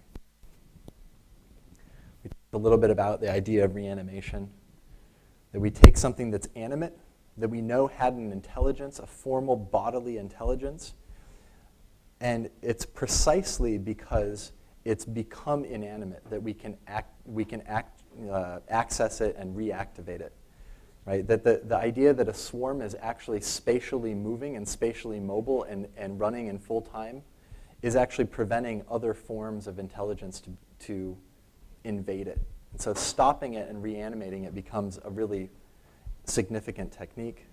We talked a little bit about the idea of reanimation, that we take something that's animate, that we know had an intelligence, a formal bodily intelligence, and it's precisely because it's become inanimate that we can access it and reactivate it. Right? That the idea that a swarm is actually spatially moving and spatially mobile and running in full time is actually preventing other forms of intelligence to invade it. And so stopping it and reanimating it becomes a really significant technique.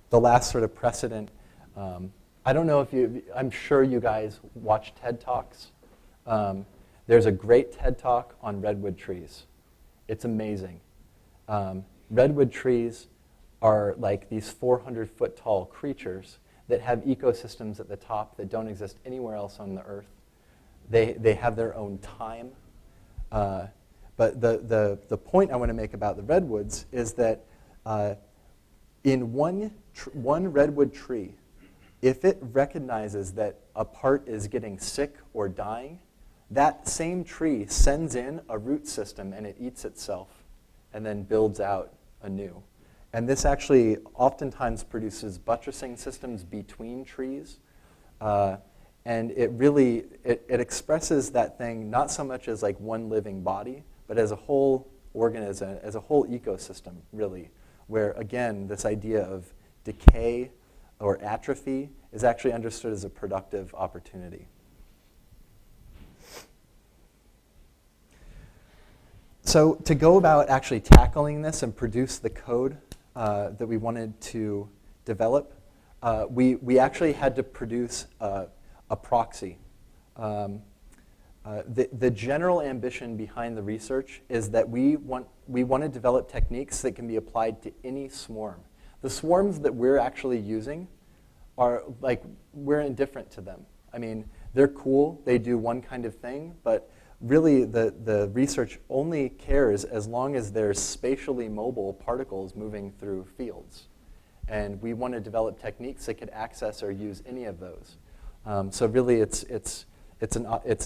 The last sort of precedent, I don't know if I'm sure you guys watch TED Talks. There's a great TED Talk on redwood trees. It's amazing. Redwood trees are like these 400-foot tall creatures that have ecosystems at the top that don't exist anywhere else on the earth. They have their own time. But the point I want to make about the redwoods is that in one redwood tree, if it recognizes that a part is getting sick or dying, that same tree sends in a root system and it eats itself and then builds out anew. And this actually oftentimes produces buttressing systems between trees. And it really, it expresses that thing not so much as like one living body, but as a whole organism, as a whole ecosystem, really, where, again, this idea of decay or atrophy is actually understood as a productive opportunity. So to go about actually tackling this and produce the code that we wanted to develop, we actually had to produce a proxy. The general ambition behind the research is that we want to develop techniques that can be applied to any swarm. The swarms that we're actually using are like, we're indifferent to them. I mean, they're cool, they do one kind of thing, but really the research only cares as long as there's spatially mobile particles moving through fields. And we want to develop techniques that could access or use any of those. So really it's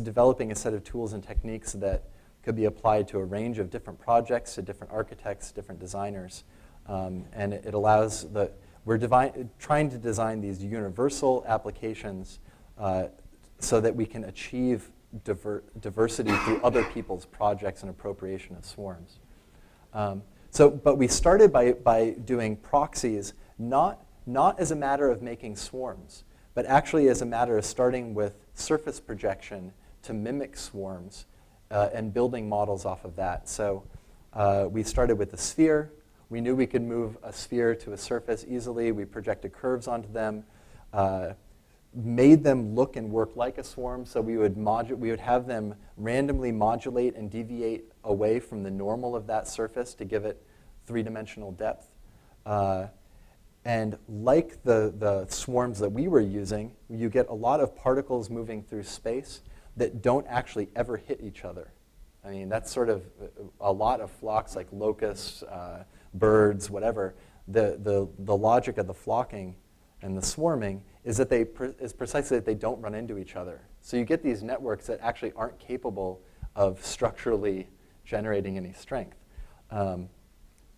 developing a set of tools and techniques that could be applied to a range of different projects, to different architects, different designers. And it allows we're trying to design these universal applications so that we can achieve diversity through other people's projects and appropriation of swarms. But we started by doing proxies, not as a matter of making swarms, but actually as a matter of starting with surface projection to mimic swarms and building models off of that. So we started with a sphere. We knew we could move a sphere to a surface easily. We projected curves onto them, made them look and work like a swarm. So we would have them randomly modulate and deviate away from the normal of that surface to give it three-dimensional depth. And like the swarms that we were using, you get a lot of particles moving through space that don't actually ever hit each other. I mean, that's sort of a lot of flocks like locusts, birds, whatever. The logic of the flocking and the swarming is precisely that they don't run into each other. So you get these networks that actually aren't capable of structurally generating any strength.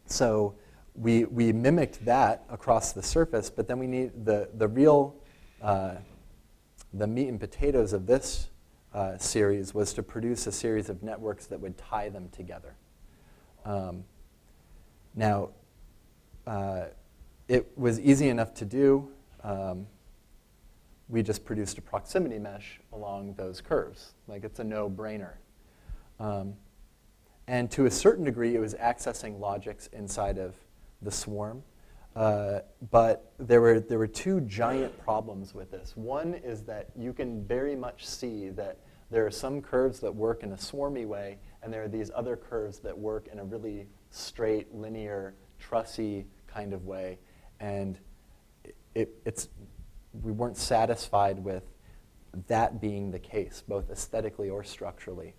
So we mimicked that across the surface, but then we need the real the meat and potatoes of this series was to produce a series of networks that would tie them together. Now, it was easy enough to do. We just produced a proximity mesh along those curves. Like, it's a no-brainer. And to a certain degree, it was accessing logics inside of the swarm. But there were two giant problems with this. One is that you can very much see that there are some curves that work in a swarmy way, and there are these other curves that work in a really straight, linear, trussy kind of way. And we weren't satisfied with that being the case, both aesthetically or structurally.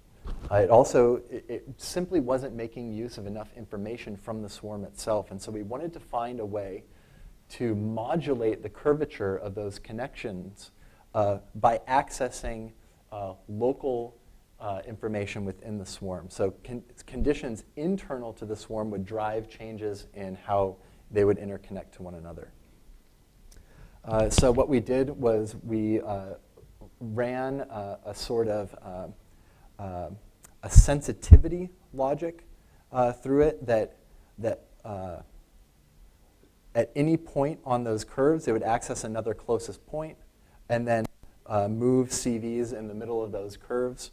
It simply wasn't making use of enough information from the swarm itself, and so we wanted to find a way to modulate the curvature of those connections by accessing local information within the swarm. So conditions internal to the swarm would drive changes in how they would interconnect to one another. So what we did was we ran a sort of a sensitivity logic through it that at any point on those curves, it would access another closest point and then move CVs in the middle of those curves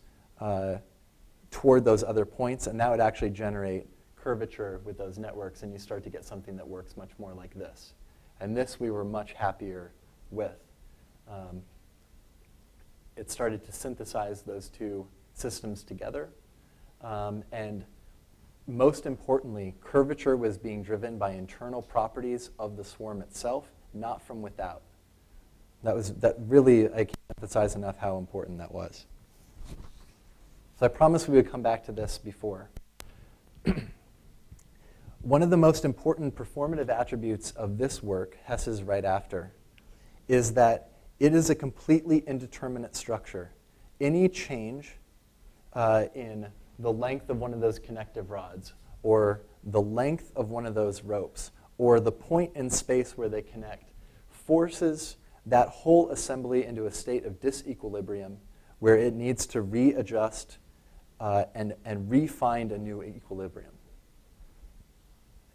toward those other points, and that would actually generate curvature with those networks, and you start to get something that works much more like this. And this we were much happier with. It started to synthesize those two systems together. And most importantly, curvature was being driven by internal properties of the swarm itself, not from without. That really, I can't emphasize enough how important that was. So I promised we would come back to this before. One of the most important performative attributes of this work, Hess is right after, is that it is a completely indeterminate structure. Any change in the length of one of those connective rods, or the length of one of those ropes, or the point in space where they connect, forces that whole assembly into a state of disequilibrium where it needs to readjust and re-find a new equilibrium.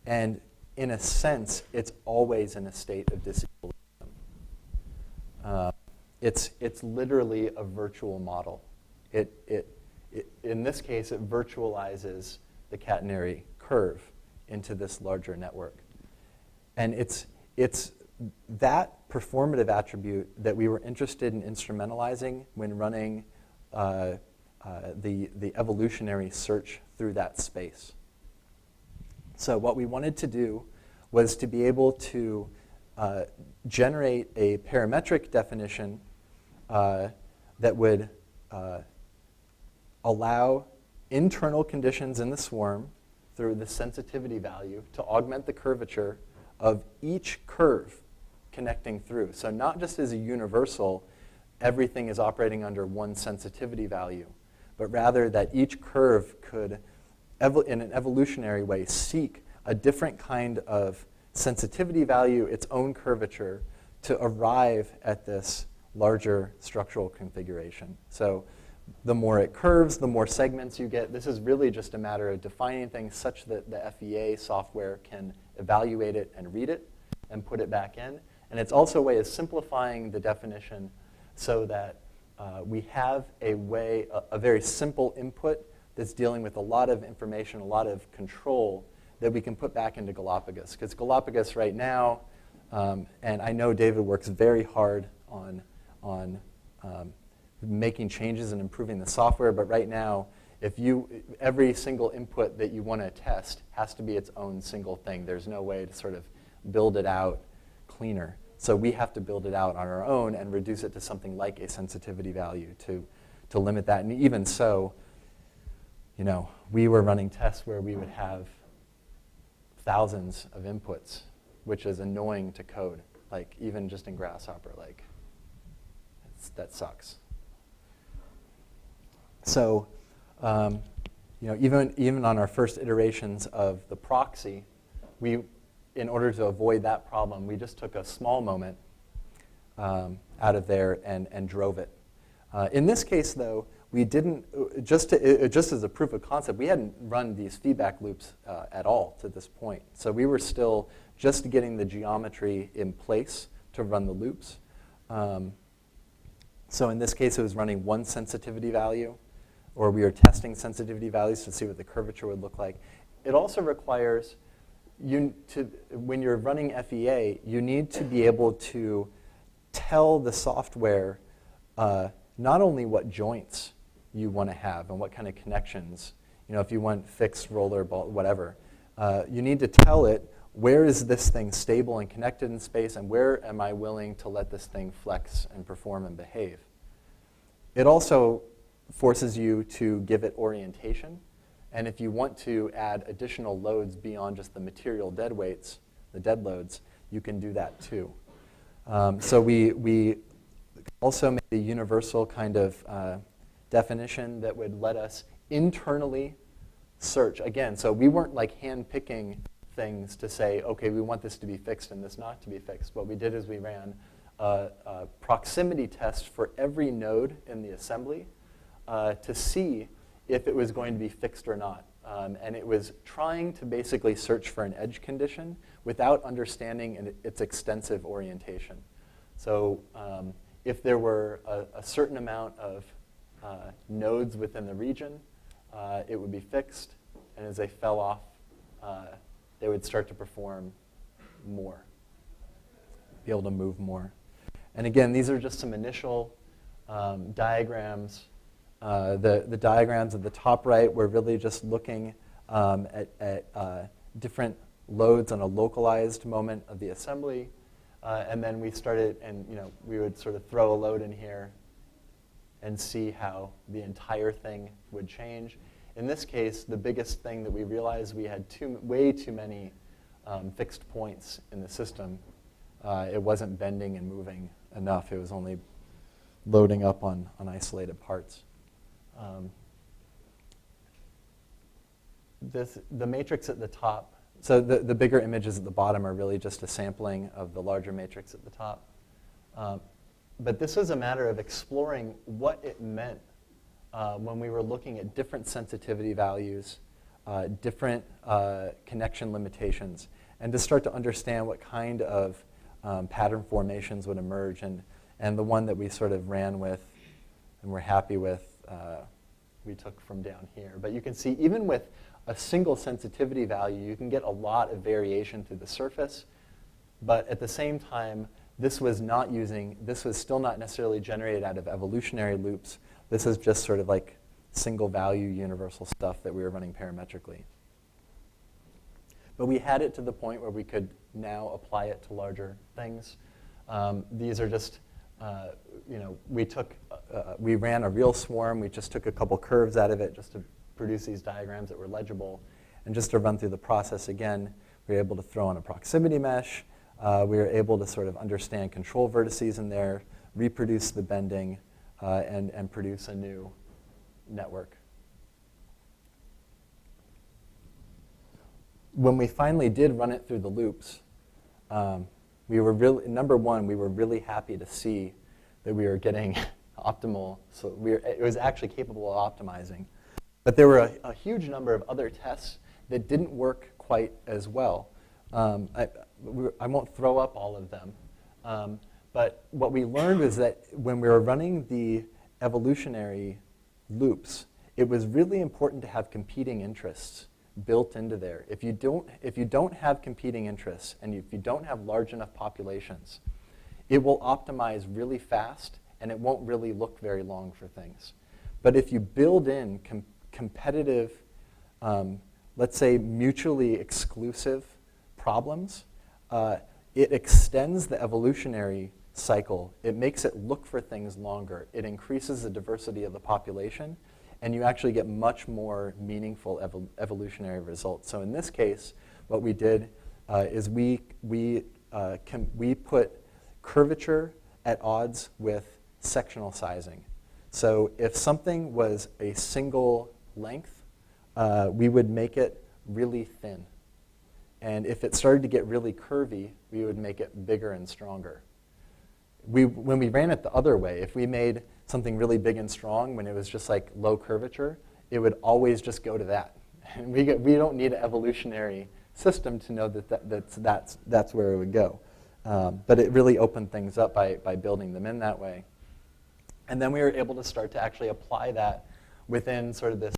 And in a sense, it's always in a state of disequilibrium. It's literally a virtual model. In this case, it virtualizes the catenary curve into this larger network. And it's that performative attribute that we were interested in instrumentalizing when running the evolutionary search through that space. So what we wanted to do was to be able to generate a parametric definition that would allow internal conditions in the swarm through the sensitivity value to augment the curvature of each curve connecting through. So not just as a universal, everything is operating under one sensitivity value, but rather that each curve could, in an evolutionary way, seek a different kind of sensitivity value, its own curvature, to arrive at this larger structural configuration. So the more it curves, the more segments you get. This is really just a matter of defining things such that the FEA software can evaluate it and read it and put it back in. And it's also a way of simplifying the definition so that we have a way, a very simple input that's dealing with a lot of information, a lot of control that we can put back into Galapagos. Because Galapagos right now, and I know David works very hard on making changes and improving the software, but right now, every single input that you want to test has to be its own single thing. There's no way to sort of build it out cleaner. So we have to build it out on our own and reduce it to something like a sensitivity value to limit that. And even so, we were running tests where we would have thousands of inputs, which is annoying to code. Like even just in Grasshopper, that sucks. So, even on our first iterations of the proxy, in order to avoid that problem, we just took a small moment out of there and drove it. In this case, though, we didn't, just as a proof of concept, we hadn't run these feedback loops at all to this point. So we were still just getting the geometry in place to run the loops. So in this case, it was running one sensitivity value, or we were testing sensitivity values to see what the curvature would look like. It also requires when you're running FEA, you need to be able to tell the software not only what joints you want to have and what kind of connections, if you want fixed, roller, ball, whatever, you need to tell it where is this thing stable and connected in space and where am I willing to let this thing flex and perform and behave. It also forces you to give it orientation. And if you want to add additional loads beyond just the material dead weights, the dead loads, you can do that too. So we also made a universal kind of definition that would let us internally search. Again, so we weren't like hand-picking things to say, okay, we want this to be fixed and this not to be fixed. What we did is we ran a proximity test for every node in the assembly to see if it was going to be fixed or not. And it was trying to basically search for an edge condition without understanding its extensive orientation. So if there were a certain amount of nodes within the region, it would be fixed. And as they fell off, they would start to perform more, be able to move more. And again, these are just some initial diagrams. The diagrams at the top right were really just looking at different loads on a localized moment of the assembly. And then we started, and we would sort of throw a load in here and see how the entire thing would change. In this case, the biggest thing that we realized, we had way too many fixed points in the system. It wasn't bending and moving enough. It was only loading up on isolated parts. The matrix at the top, so the bigger images at the bottom are really just a sampling of the larger matrix at the top. But this was a matter of exploring what it meant when we were looking at different sensitivity values, different connection limitations, and to start to understand what kind of pattern formations would emerge. And the one that we sort of ran with and we're happy with, we took from down here. But you can see even with a single sensitivity value, you can get a lot of variation through the surface. But at the same time, this was still not necessarily generated out of evolutionary loops. This is just sort of like single value universal stuff that we were running parametrically. But we had it to the point where we could now apply it to larger things. These are just, we ran a real swarm. We just took a couple curves out of it just to produce these diagrams that were legible. And just to run through the process again, we were able to throw in a proximity mesh. We were able to sort of understand control vertices in there, reproduce the bending, and produce a new network. When we finally did run it through the loops, we were really happy to see that we were getting optimal. So it was actually capable of optimizing. But there were a huge number of other tests that didn't work quite as well. I won't throw up all of them. But what we learned was that when we were running the evolutionary loops, it was really important to have competing interests built into there. If you don't have competing interests and if you don't have large enough populations, it will optimize really fast and it won't really look very long for things. But if you build in competitive, let's say mutually exclusive problems, it extends the evolutionary cycle. It makes it look for things longer. It increases the diversity of the population, and you actually get much more meaningful evolutionary results. So in this case, what we did is we put curvature at odds with sectional sizing. So if something was a single length, we would make it really thin. And if it started to get really curvy, we would make it bigger and stronger. When we ran it the other way, if we made something really big and strong when it was just like low curvature, it would always just go to that. And we don't need an evolutionary system to know that's where it would go. But it really opened things up by building them in that way. And then we were able to start to actually apply that within sort of this,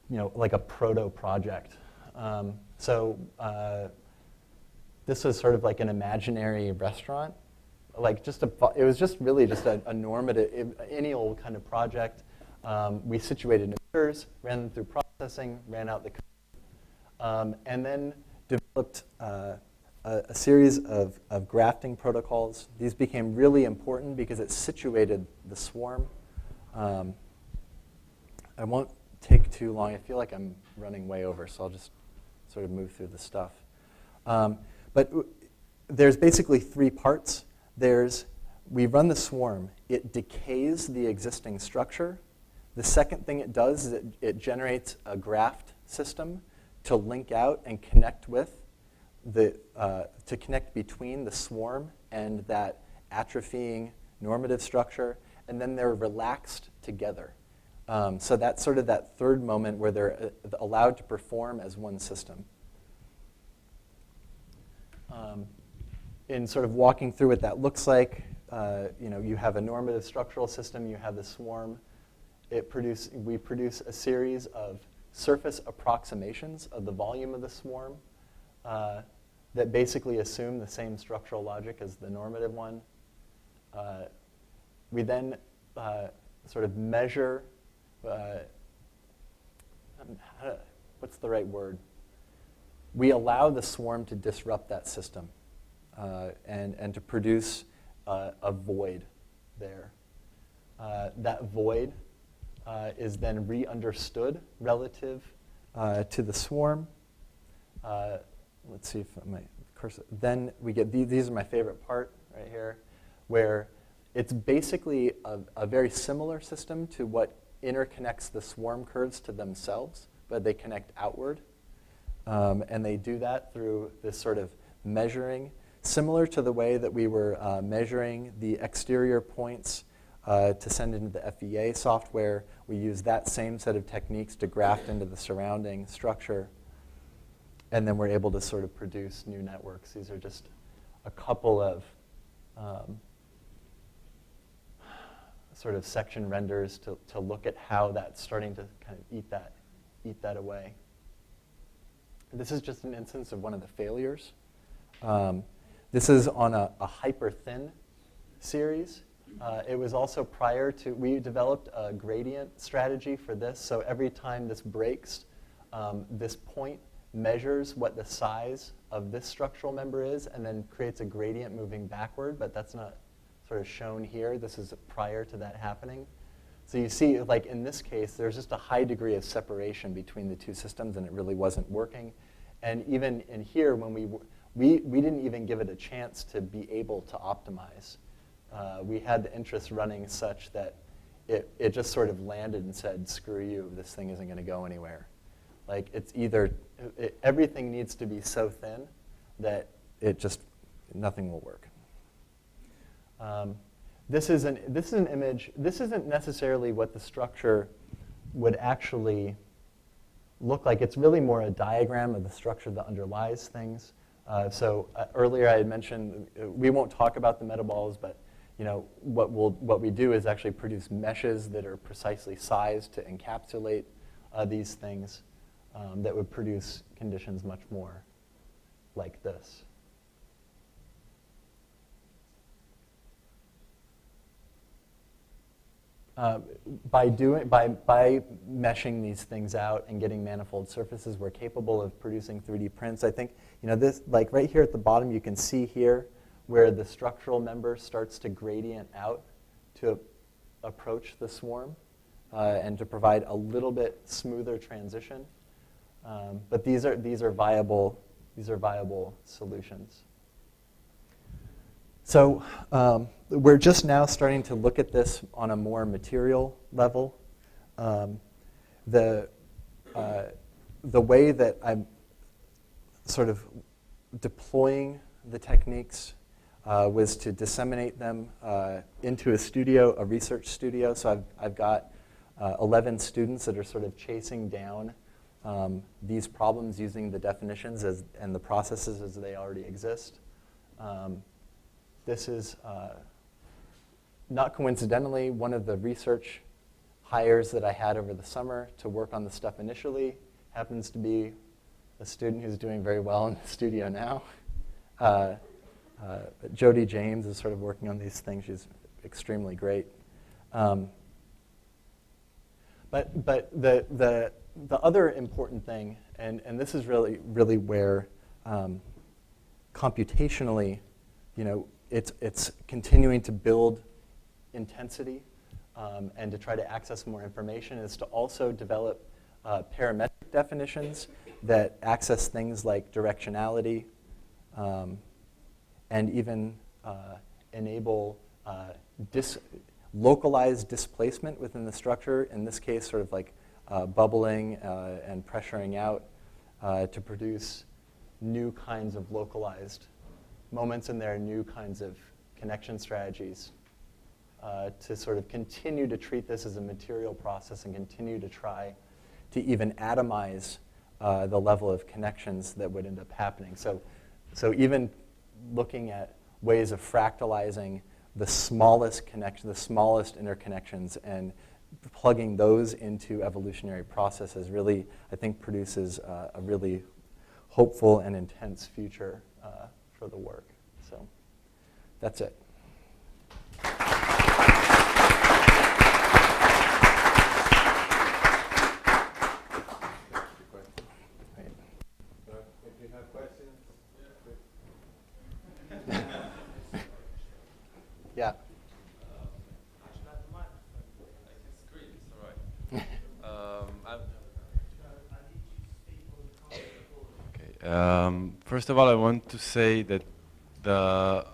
like a proto-project. This was sort of like an imaginary restaurant. It was just really just a normative, any old kind of project. We situated emitters, ran them through processing, ran out the code, and then developed a series of grafting protocols. These became really important because it situated the swarm. I won't take too long. I feel like I'm running way over, so I'll just sort of move through the stuff. But there's basically three parts. We run the swarm. It decays the existing structure. The second thing it does is it generates a graft system to link out and connect with to connect between the swarm and that atrophying normative structure, and then they're relaxed together. So that's sort of that third moment where they're allowed to perform as one system. In sort of walking through what that looks like, you have a normative structural system, you have the swarm. We produce a series of surface approximations of the volume of the swarm that basically assume the same structural logic as the normative one. We then sort of measure, what's the right word? We allow the swarm to disrupt that system and to produce a void there. That void is then re-understood relative to the swarm. Let's see if my cursor. Then we get these are my favorite part right here, where it's basically a very similar system to what interconnects the swarm curves to themselves, but they connect outward. And they do that through this sort of measuring, similar to the way that we were measuring the exterior points to send into the FEA software. We use that same set of techniques to graft into the surrounding structure. And then we're able to sort of produce new networks. These are just a couple of sort of section renders to look at how that's starting to kind of eat that away. This is just an instance of one of the failures. This is on a hyper-thin series. It was also prior to, we developed a gradient strategy for this. So every time this breaks, this point measures what the size of this structural member is and then creates a gradient moving backward, but that's not sort of shown here. This is prior to that happening. So you see, like in this case, there's just a high degree of separation between the two systems, and it really wasn't working. And even in here, when we didn't even give it a chance to be able to optimize. We had the interest running such that it just sort of landed and said, screw you, this thing isn't going to go anywhere. Like it's either, everything needs to be so thin that nothing will work. This is an image. This isn't necessarily what the structure would actually look like. It's really more a diagram of the structure that underlies things. Earlier I had mentioned, we won't talk about the metabols, but what we do is actually produce meshes that are precisely sized to encapsulate these things that would produce conditions much more like this. By meshing these things out and getting manifold surfaces, we're capable of producing 3D prints. I think this, like right here at the bottom, you can see here where the structural member starts to gradient out to approach the swarm and to provide a little bit smoother transition. But these are viable solutions. So we're just now starting to look at this on a more material level. The way that I'm sort of deploying the techniques was to disseminate them into a research studio. So I've got 11 students that are sort of chasing down these problems using the definitions and the processes as they already exist. This is, not coincidentally, one of the research hires that I had over the summer to work on the stuff initially happens to be a student who's doing very well in the studio now. Jody James is sort of working on these things. She's extremely great. But the other important thing, and this is really where computationally, it's continuing to build intensity and to try to access more information. Is to also develop parametric definitions that access things like directionality and even enable localized displacement within the structure, in this case sort of like bubbling and pressuring out to produce new kinds of localized moments, and there are new kinds of connection strategies to sort of continue to treat this as a material process and continue to try to even atomize the level of connections that would end up happening. So even looking at ways of fractalizing the smallest connection, the smallest interconnections, and plugging those into evolutionary processes really, I think, produces a really hopeful and intense future for the work. So that's it. If you have questions, Yeah. I should have the microphone. I can scream, it's all right. Okay. First of all, I want to say that the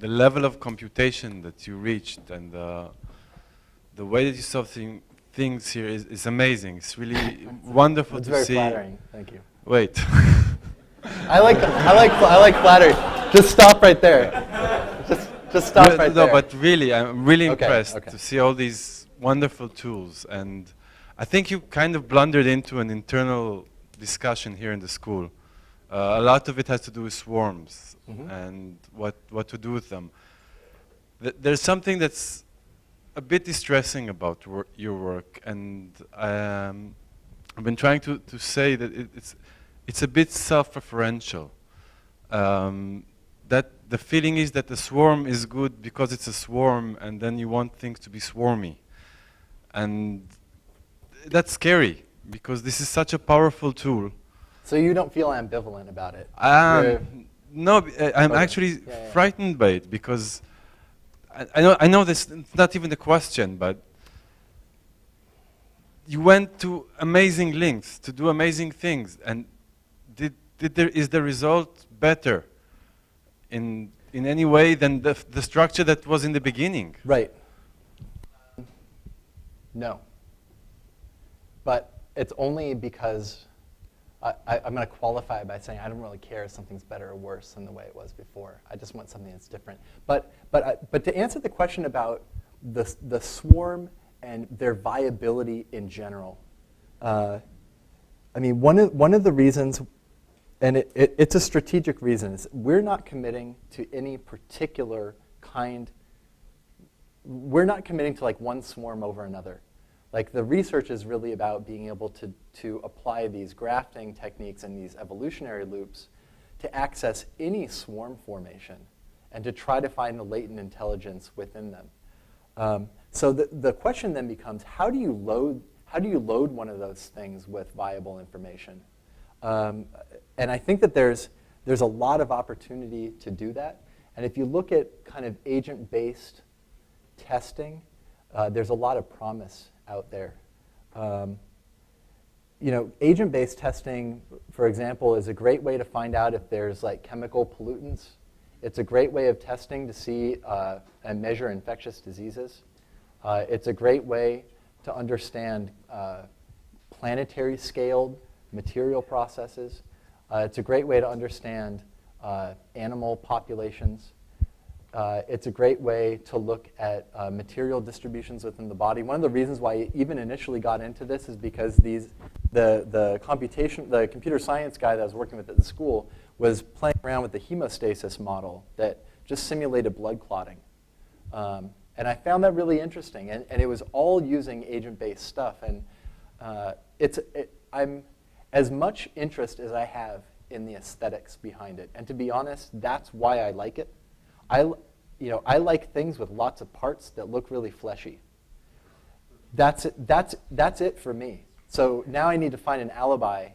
level of computation that you reached and the way that you solve things here is amazing. It's really wonderful to see. It's very flattering. Thank you. Wait. I like flattery. Just stop right there. Just stop right there. No, but really, I'm really impressed Okay. to see all these wonderful tools. And I think you kind of blundered into an internal discussion here in the school. A lot of it has to do with swarms and what to do with them. There's something that's a bit distressing about your work, and I've been trying to say that it's a bit self-referential. That the feeling is that the swarm is good because it's a swarm, and then you want things to be swarmy. And that's scary, because this is such a powerful tool. So you don't feel ambivalent about it? No, I'm actually frightened by it, because I know this is not even the question, but you went to amazing lengths to do amazing things, and is the result better in any way than the structure that was in the beginning? Right. No. But it's only because I'm going to qualify by saying I don't really care if something's better or worse than the way it was before. I just want something that's different. But to answer the question about the swarm and their viability in general, I mean, one of the reasons, and it's a strategic reason, is we're not committing to any particular kind. We're not committing to like one swarm over another. Like the research is really about being able to apply these grafting techniques and these evolutionary loops to access any swarm formation and to try to find the latent intelligence within them. So the question then becomes, how do you load one of those things with viable information? And I think that there's a lot of opportunity to do that. And if you look at kind of agent-based testing, there's a lot of promise out there. Agent-based testing, for example, is a great way to find out if there's like chemical pollutants. It's a great way of testing to see and measure infectious diseases. It's a great way to understand planetary scaled material processes. It's a great way to understand animal populations. It's a great way to look at material distributions within the body. One of the reasons why I even initially got into this is because the computer science guy that I was working with at the school was playing around with the hemostasis model that just simulated blood clotting. And I found that really interesting. And it was all using agent-based stuff. And I'm as much interest as I have in the aesthetics behind it. And to be honest, that's why I like it. I like things with lots of parts that look really fleshy. That's it for me. So now I need to find an alibi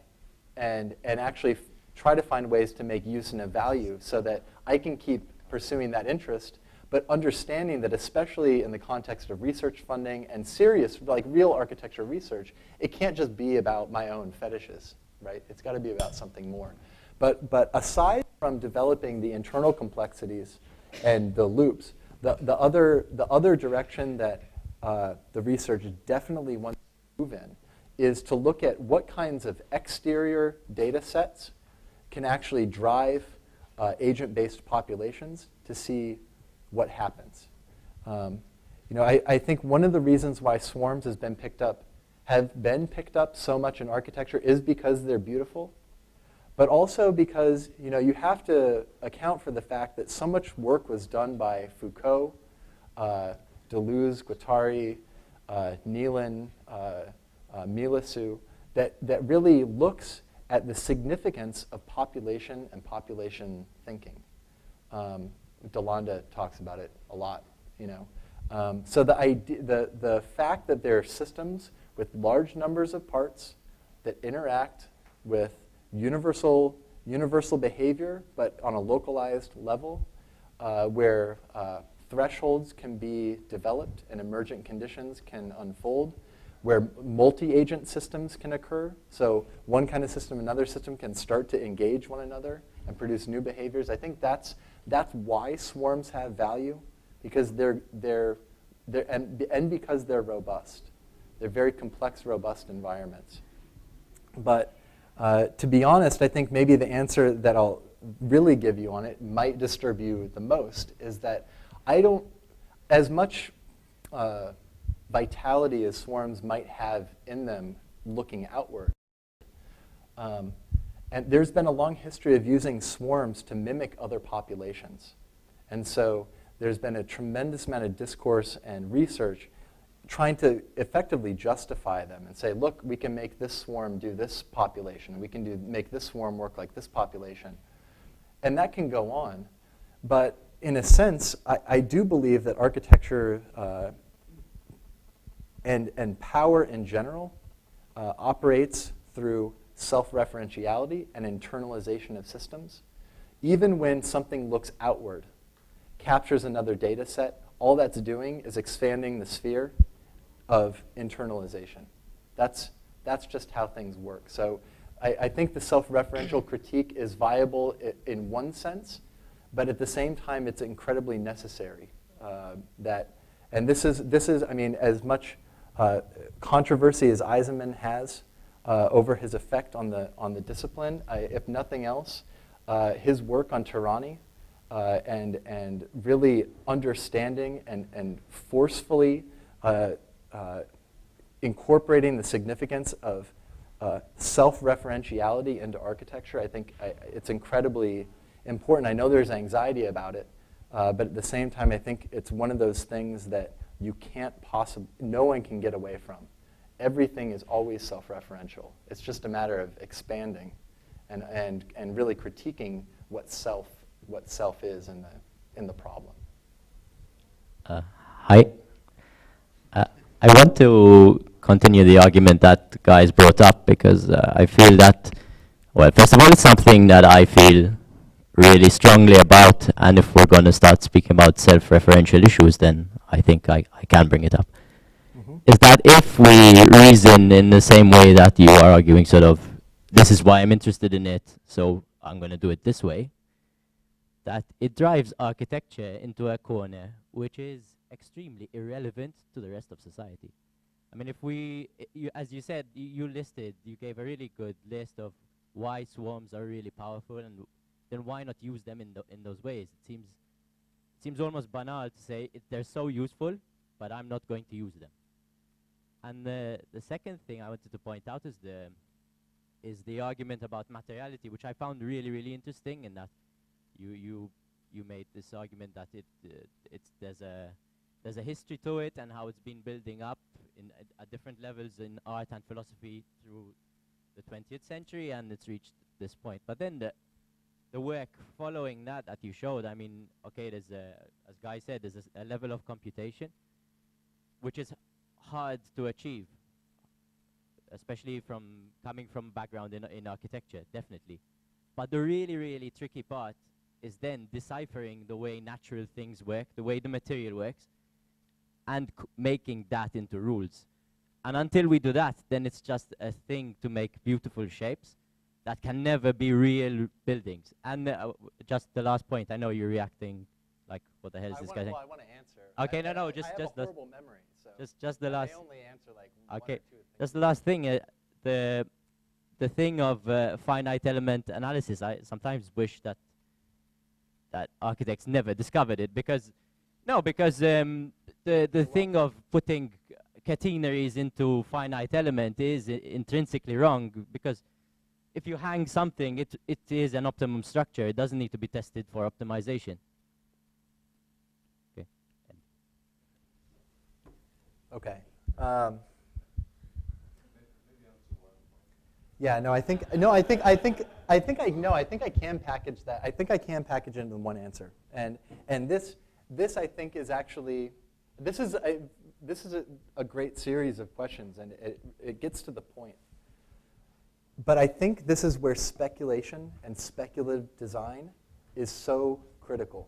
and actually try to find ways to make use and of value so that I can keep pursuing that interest, but understanding that especially in the context of research funding and serious, like real architecture research, it can't just be about my own fetishes, right? It's got to be about something more. But aside from developing the internal complexities and the loops, the other direction that the research definitely wants to move in is to look at what kinds of exterior data sets can actually drive agent-based populations to see what happens. I think one of the reasons why swarms have been picked up so much in architecture is because they're beautiful, but also because you have to account for the fact that so much work was done by Foucault, Deleuze, Guattari, Nealon, Milisu, that really looks at the significance of population and population thinking. Delanda talks about it a lot, So the fact that there are systems with large numbers of parts that interact with universal behavior, but on a localized level, where thresholds can be developed and emergent conditions can unfold, where multi-agent systems can occur. So one kind of system, another system can start to engage one another and produce new behaviors. I think that's why swarms have value, because they're because they're robust. They're very complex, robust environments. But to be honest, I think maybe the answer that I'll really give you on it might disturb you the most is that I don't, as much vitality as swarms might have in them looking outward. And there's been a long history of using swarms to mimic other populations. And so there's been a tremendous amount of discourse and research trying to effectively justify them and say, look, we can make this swarm do this population. We can make this swarm work like this population. And that can go on. But in a sense, I do believe that architecture and power in general operates through self-referentiality and internalization of systems. Even when something looks outward, captures another data set, all that's doing is expanding the sphere of internalization. That's just how things work. So I think the self-referential critique is viable in one sense, but at the same time, it's incredibly necessary. And this is, I mean, as much controversy as Eisenman has over his effect on the discipline, if nothing else, his work on tyranny and really understanding and forcefully incorporating the significance of self-referentiality into architecture, I think it's incredibly important. I know there's anxiety about it, but at the same time, I think it's one of those things that you can't possibly, no one can get away from. Everything is always self-referential. It's just a matter of expanding and really critiquing what self is in the problem. Hi. I want to continue the argument that guys brought up because I feel that, well, first of all, it's something that I feel really strongly about, and if we're going to start speaking about self-referential issues, then I think I can bring it up. Mm-hmm. Is that if we reason in the same way that you are arguing, sort of, this is why I'm interested in it, so I'm going to do it this way, that it drives architecture into a corner which is extremely irrelevant to the rest of society. I mean, if we, as you said, you gave a really good list of why swarms are really powerful, and then why not use them in those ways? It seems almost banal to say they're so useful, but I'm not going to use them. And the second thing I wanted to point out is the argument about materiality, which I found really, really interesting, in that you made this argument that there's a history to it and how it's been building up at different levels in art and philosophy through the 20th century, and it's reached this point. But then the work following that you showed, I mean, okay, there's as Guy said, there's a level of computation which is hard to achieve, especially coming from background in architecture, definitely. But the really, really tricky part is then deciphering the way natural things work, the way the material works, and making that into rules. And until we do that, then it's just a thing to make beautiful shapes that can never be real buildings. And just the last point, I know you're reacting like, what the hell is this guy saying? Well, I want to answer. Okay, no, I have a the horrible memory, so just the last. I only answer like one Okay, or two things. just the last thing. The thing of finite element analysis. I sometimes wish that architects never discovered it, because the thing of putting catenaries into finite element is intrinsically wrong, because if you hang something, it is an optimum structure. It doesn't need to be tested for optimization. Okay. Okay. Yeah, no, I think I can package that. I think I can package it into one answer. And this I think is actually, this is a great series of questions, and it gets to the point. But I think this is where speculation and speculative design is so critical.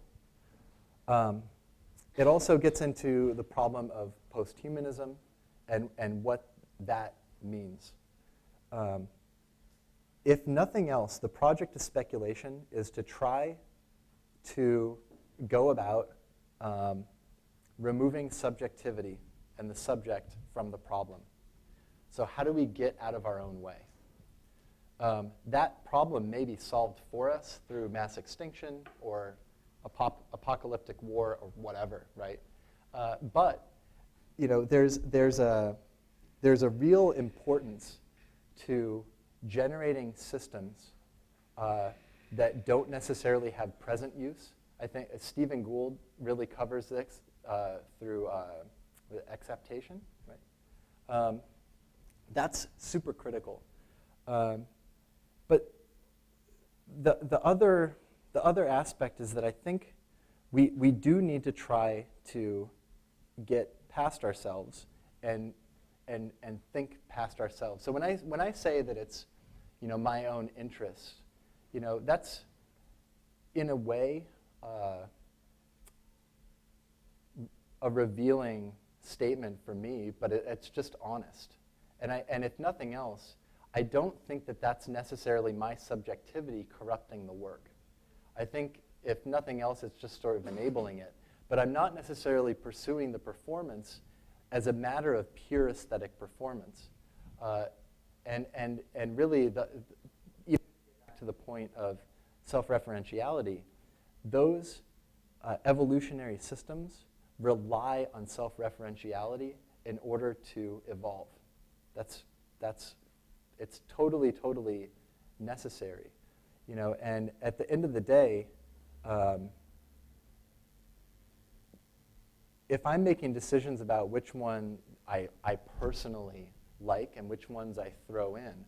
It also gets into the problem of posthumanism and what that means. If nothing else, the project of speculation is to try to go about removing subjectivity and the subject from the problem. So how do we get out of our own way? That problem may be solved for us through mass extinction or apocalyptic war or whatever, right? But there's a real importance to generating systems that don't necessarily have present use. I think Stephen Gould really covers this through acceptation, right? That's super critical. But the other aspect is that I think we do need to try to get past ourselves and think past ourselves. So when I say that it's my own interest, that's in a way a revealing statement for me, but it's just honest. And if nothing else, I don't think that that's necessarily my subjectivity corrupting the work. I think if nothing else, it's just sort of enabling it. But I'm not necessarily pursuing the performance as a matter of pure aesthetic performance. And really, even back to the point of self-referentiality, those evolutionary systems rely on self-referentiality in order to evolve. It's totally necessary. And at the end of the day, if I'm making decisions about which one I personally like and which ones I throw in,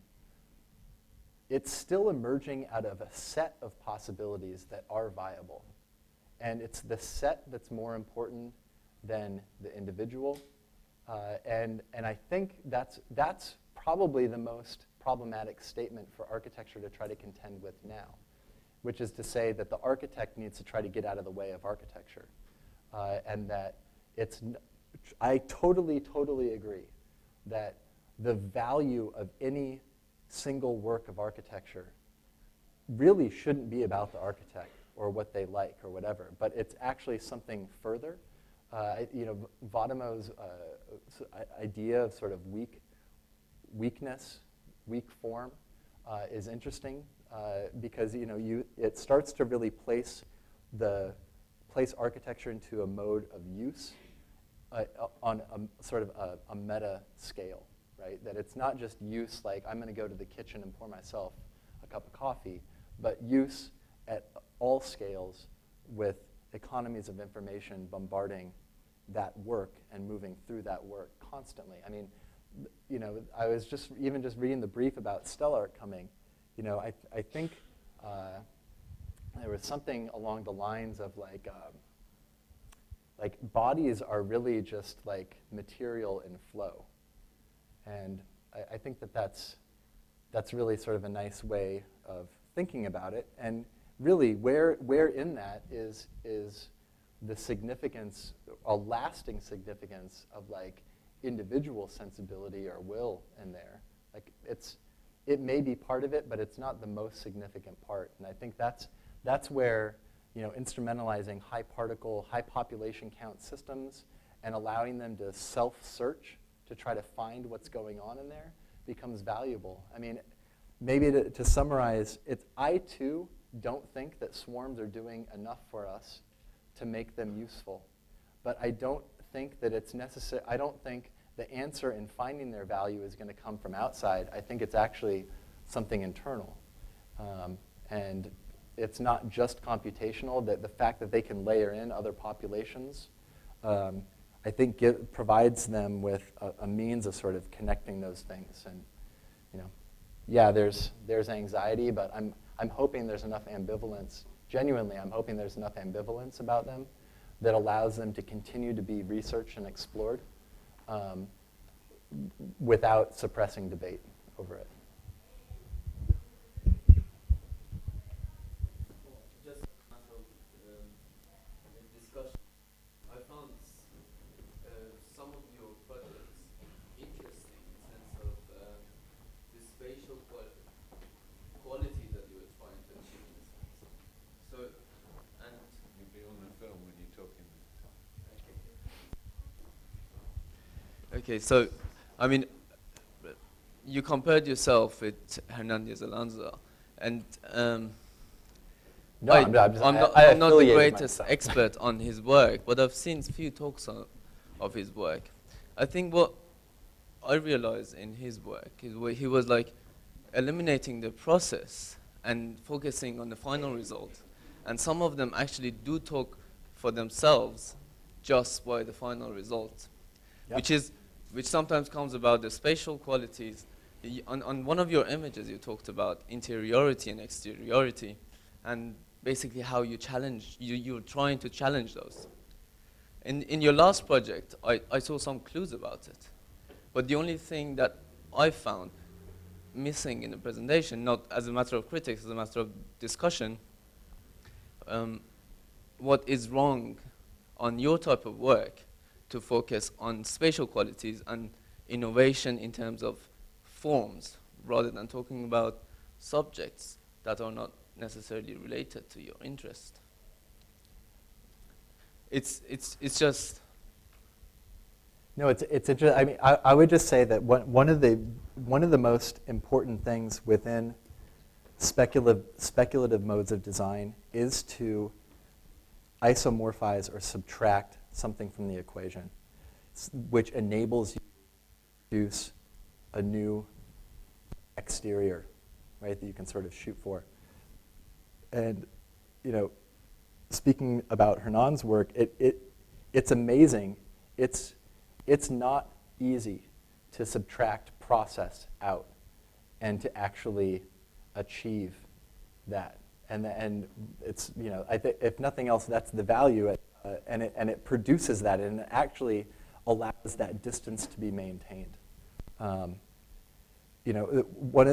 it's still emerging out of a set of possibilities that are viable. And it's the set that's more important than the individual. And I think that's probably the most problematic statement for architecture to try to contend with now, which is to say that the architect needs to try to get out of the way of architecture. And that I totally agree that the value of any single work of architecture really shouldn't be about the architect or what they like or whatever, but it's actually something further. Vademo's idea of sort of weakness, weak form, is interesting because it starts to really place architecture into a mode of use on a sort of a meta scale, right? That it's not just use like I'm going to go to the kitchen and pour myself a cup of coffee, but use at all scales with economies of information bombarding that work and moving through that work constantly. I mean, I was just reading the brief about Stellart coming. I think there was something along the lines of like bodies are really just like material in flow, and I think that's really sort of a nice way of thinking about it. And really, where in that is the significance, a lasting significance of like individual sensibility or will in there. Like it may be part of it, but it's not the most significant part. And I think that's where, you know, instrumentalizing high particle, high population count systems and allowing them to self-search to try to find what's going on in there becomes valuable. I mean, maybe to summarize, I too don't think that swarms are doing enough for us to make them useful. But I don't think that it's necessary. I don't think the answer in finding their value is going to come from outside. I think it's actually something internal. And it's not just computational. That the fact that they can layer in other populations, I think provides them with a means of sort of connecting those things. And, you know, yeah, there's anxiety, but I'm hoping there's enough ambivalence. Genuinely, I'm hoping there's enough ambivalence about them that allows them to continue to be researched and explored without suppressing debate over it. Just a matter of discussion. I found some of your projects interesting in the sense of the spatial quality that you were trying to achieve in a sense. So, and You'll be on the film when you're talking. okay, so I mean, you compared yourself with Hernandez Alonso, and No, I'm not the affiliated greatest myself. expert on his work, but I've seen a few talks of his work. I think what I realized in his work is where he was like eliminating the process and focusing on the final result. And some of them actually do talk for themselves just by the final result, Yep. which sometimes comes about the spatial qualities. On one of your images, you talked about interiority and exteriority, and basically how you challenge, you're trying to challenge those. In your last project, I saw some clues about it. But the only thing that I found missing in the presentation, not as a matter of critics, as a matter of discussion, what is wrong on your type of work to focus on spatial qualities and innovation in terms of forms, rather than talking about subjects that are not necessarily related to your interest. It's just. No, it's interesting. I mean, I would just say that one of the most important things within speculative modes of design is to isomorphize or subtract something from the equation, which enables you to produce a new exterior, right, that you can sort of shoot for. And, you know, speaking about Hernan's work, it's amazing. It's not easy to subtract process out and to actually achieve that. And it's, you know, if nothing else, that's the value, and it produces that, and it actually allows that distance to be maintained. You know,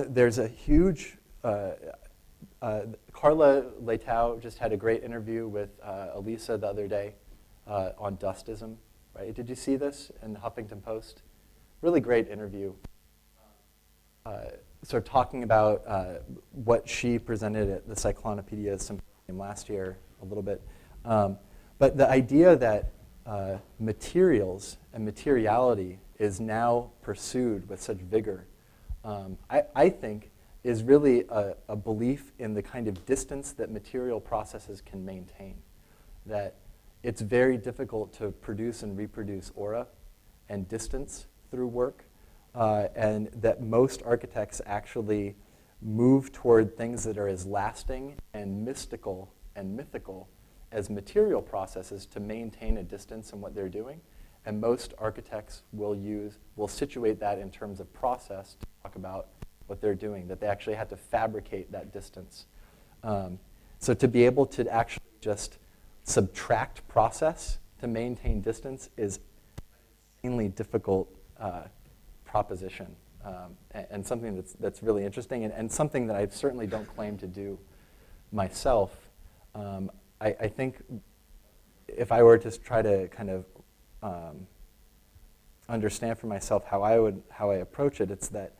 there's a huge. Carla Leitao just had a great interview with Elisa the other day on dustism. Right? Did you see this in the Huffington Post? Really great interview. Sort of talking about what she presented at the Cyclonopedia Symposium last year a little bit. But the idea that materials and materiality is now pursued with such vigor, I think is really a belief in the kind of distance that material processes can maintain. That it's very difficult to produce and reproduce aura and distance through work, and that most architects actually move toward things that are as lasting and mystical and mythical as material processes to maintain a distance in what they're doing. And most architects will situate that in terms of process to talk about what they're doing, that they actually have to fabricate that distance. So to be able to actually just subtract process to maintain distance is an insanely difficult proposition. and something that's really interesting, and something that I certainly don't claim to do myself. I think if I were to try to kind of understand for myself how I approach it, it's that,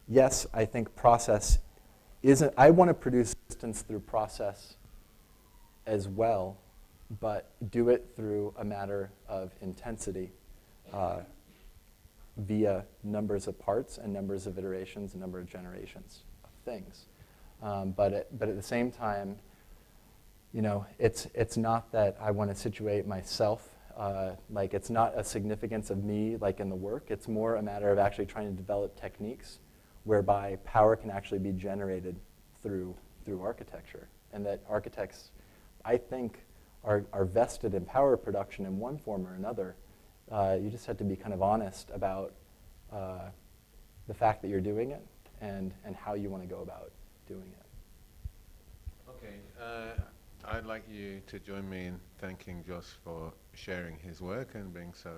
yes, I think process isn't, I want to produce distance through process as well, but do it through a matter of intensity via numbers of parts and numbers of iterations and number of generations of things. But at the same time, you know, it's not that I want to situate myself, like it's not a significance of me like in the work. It's more a matter of actually trying to develop techniques whereby power can actually be generated through architecture. And that architects, I think, are vested in power production in one form or another. You just have to be kind of honest about the fact that you're doing it and how you want to go about doing it. Okay. I'd like you to join me in thanking Josh for sharing his work and being so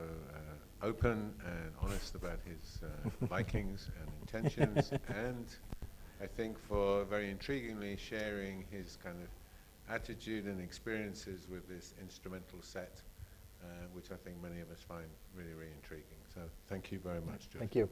open and honest about his likings and intentions, and I think for very intriguingly sharing his kind of attitude and experiences with this instrumental set, which I think many of us find really, really intriguing. So thank you very much, Josh. Thank you.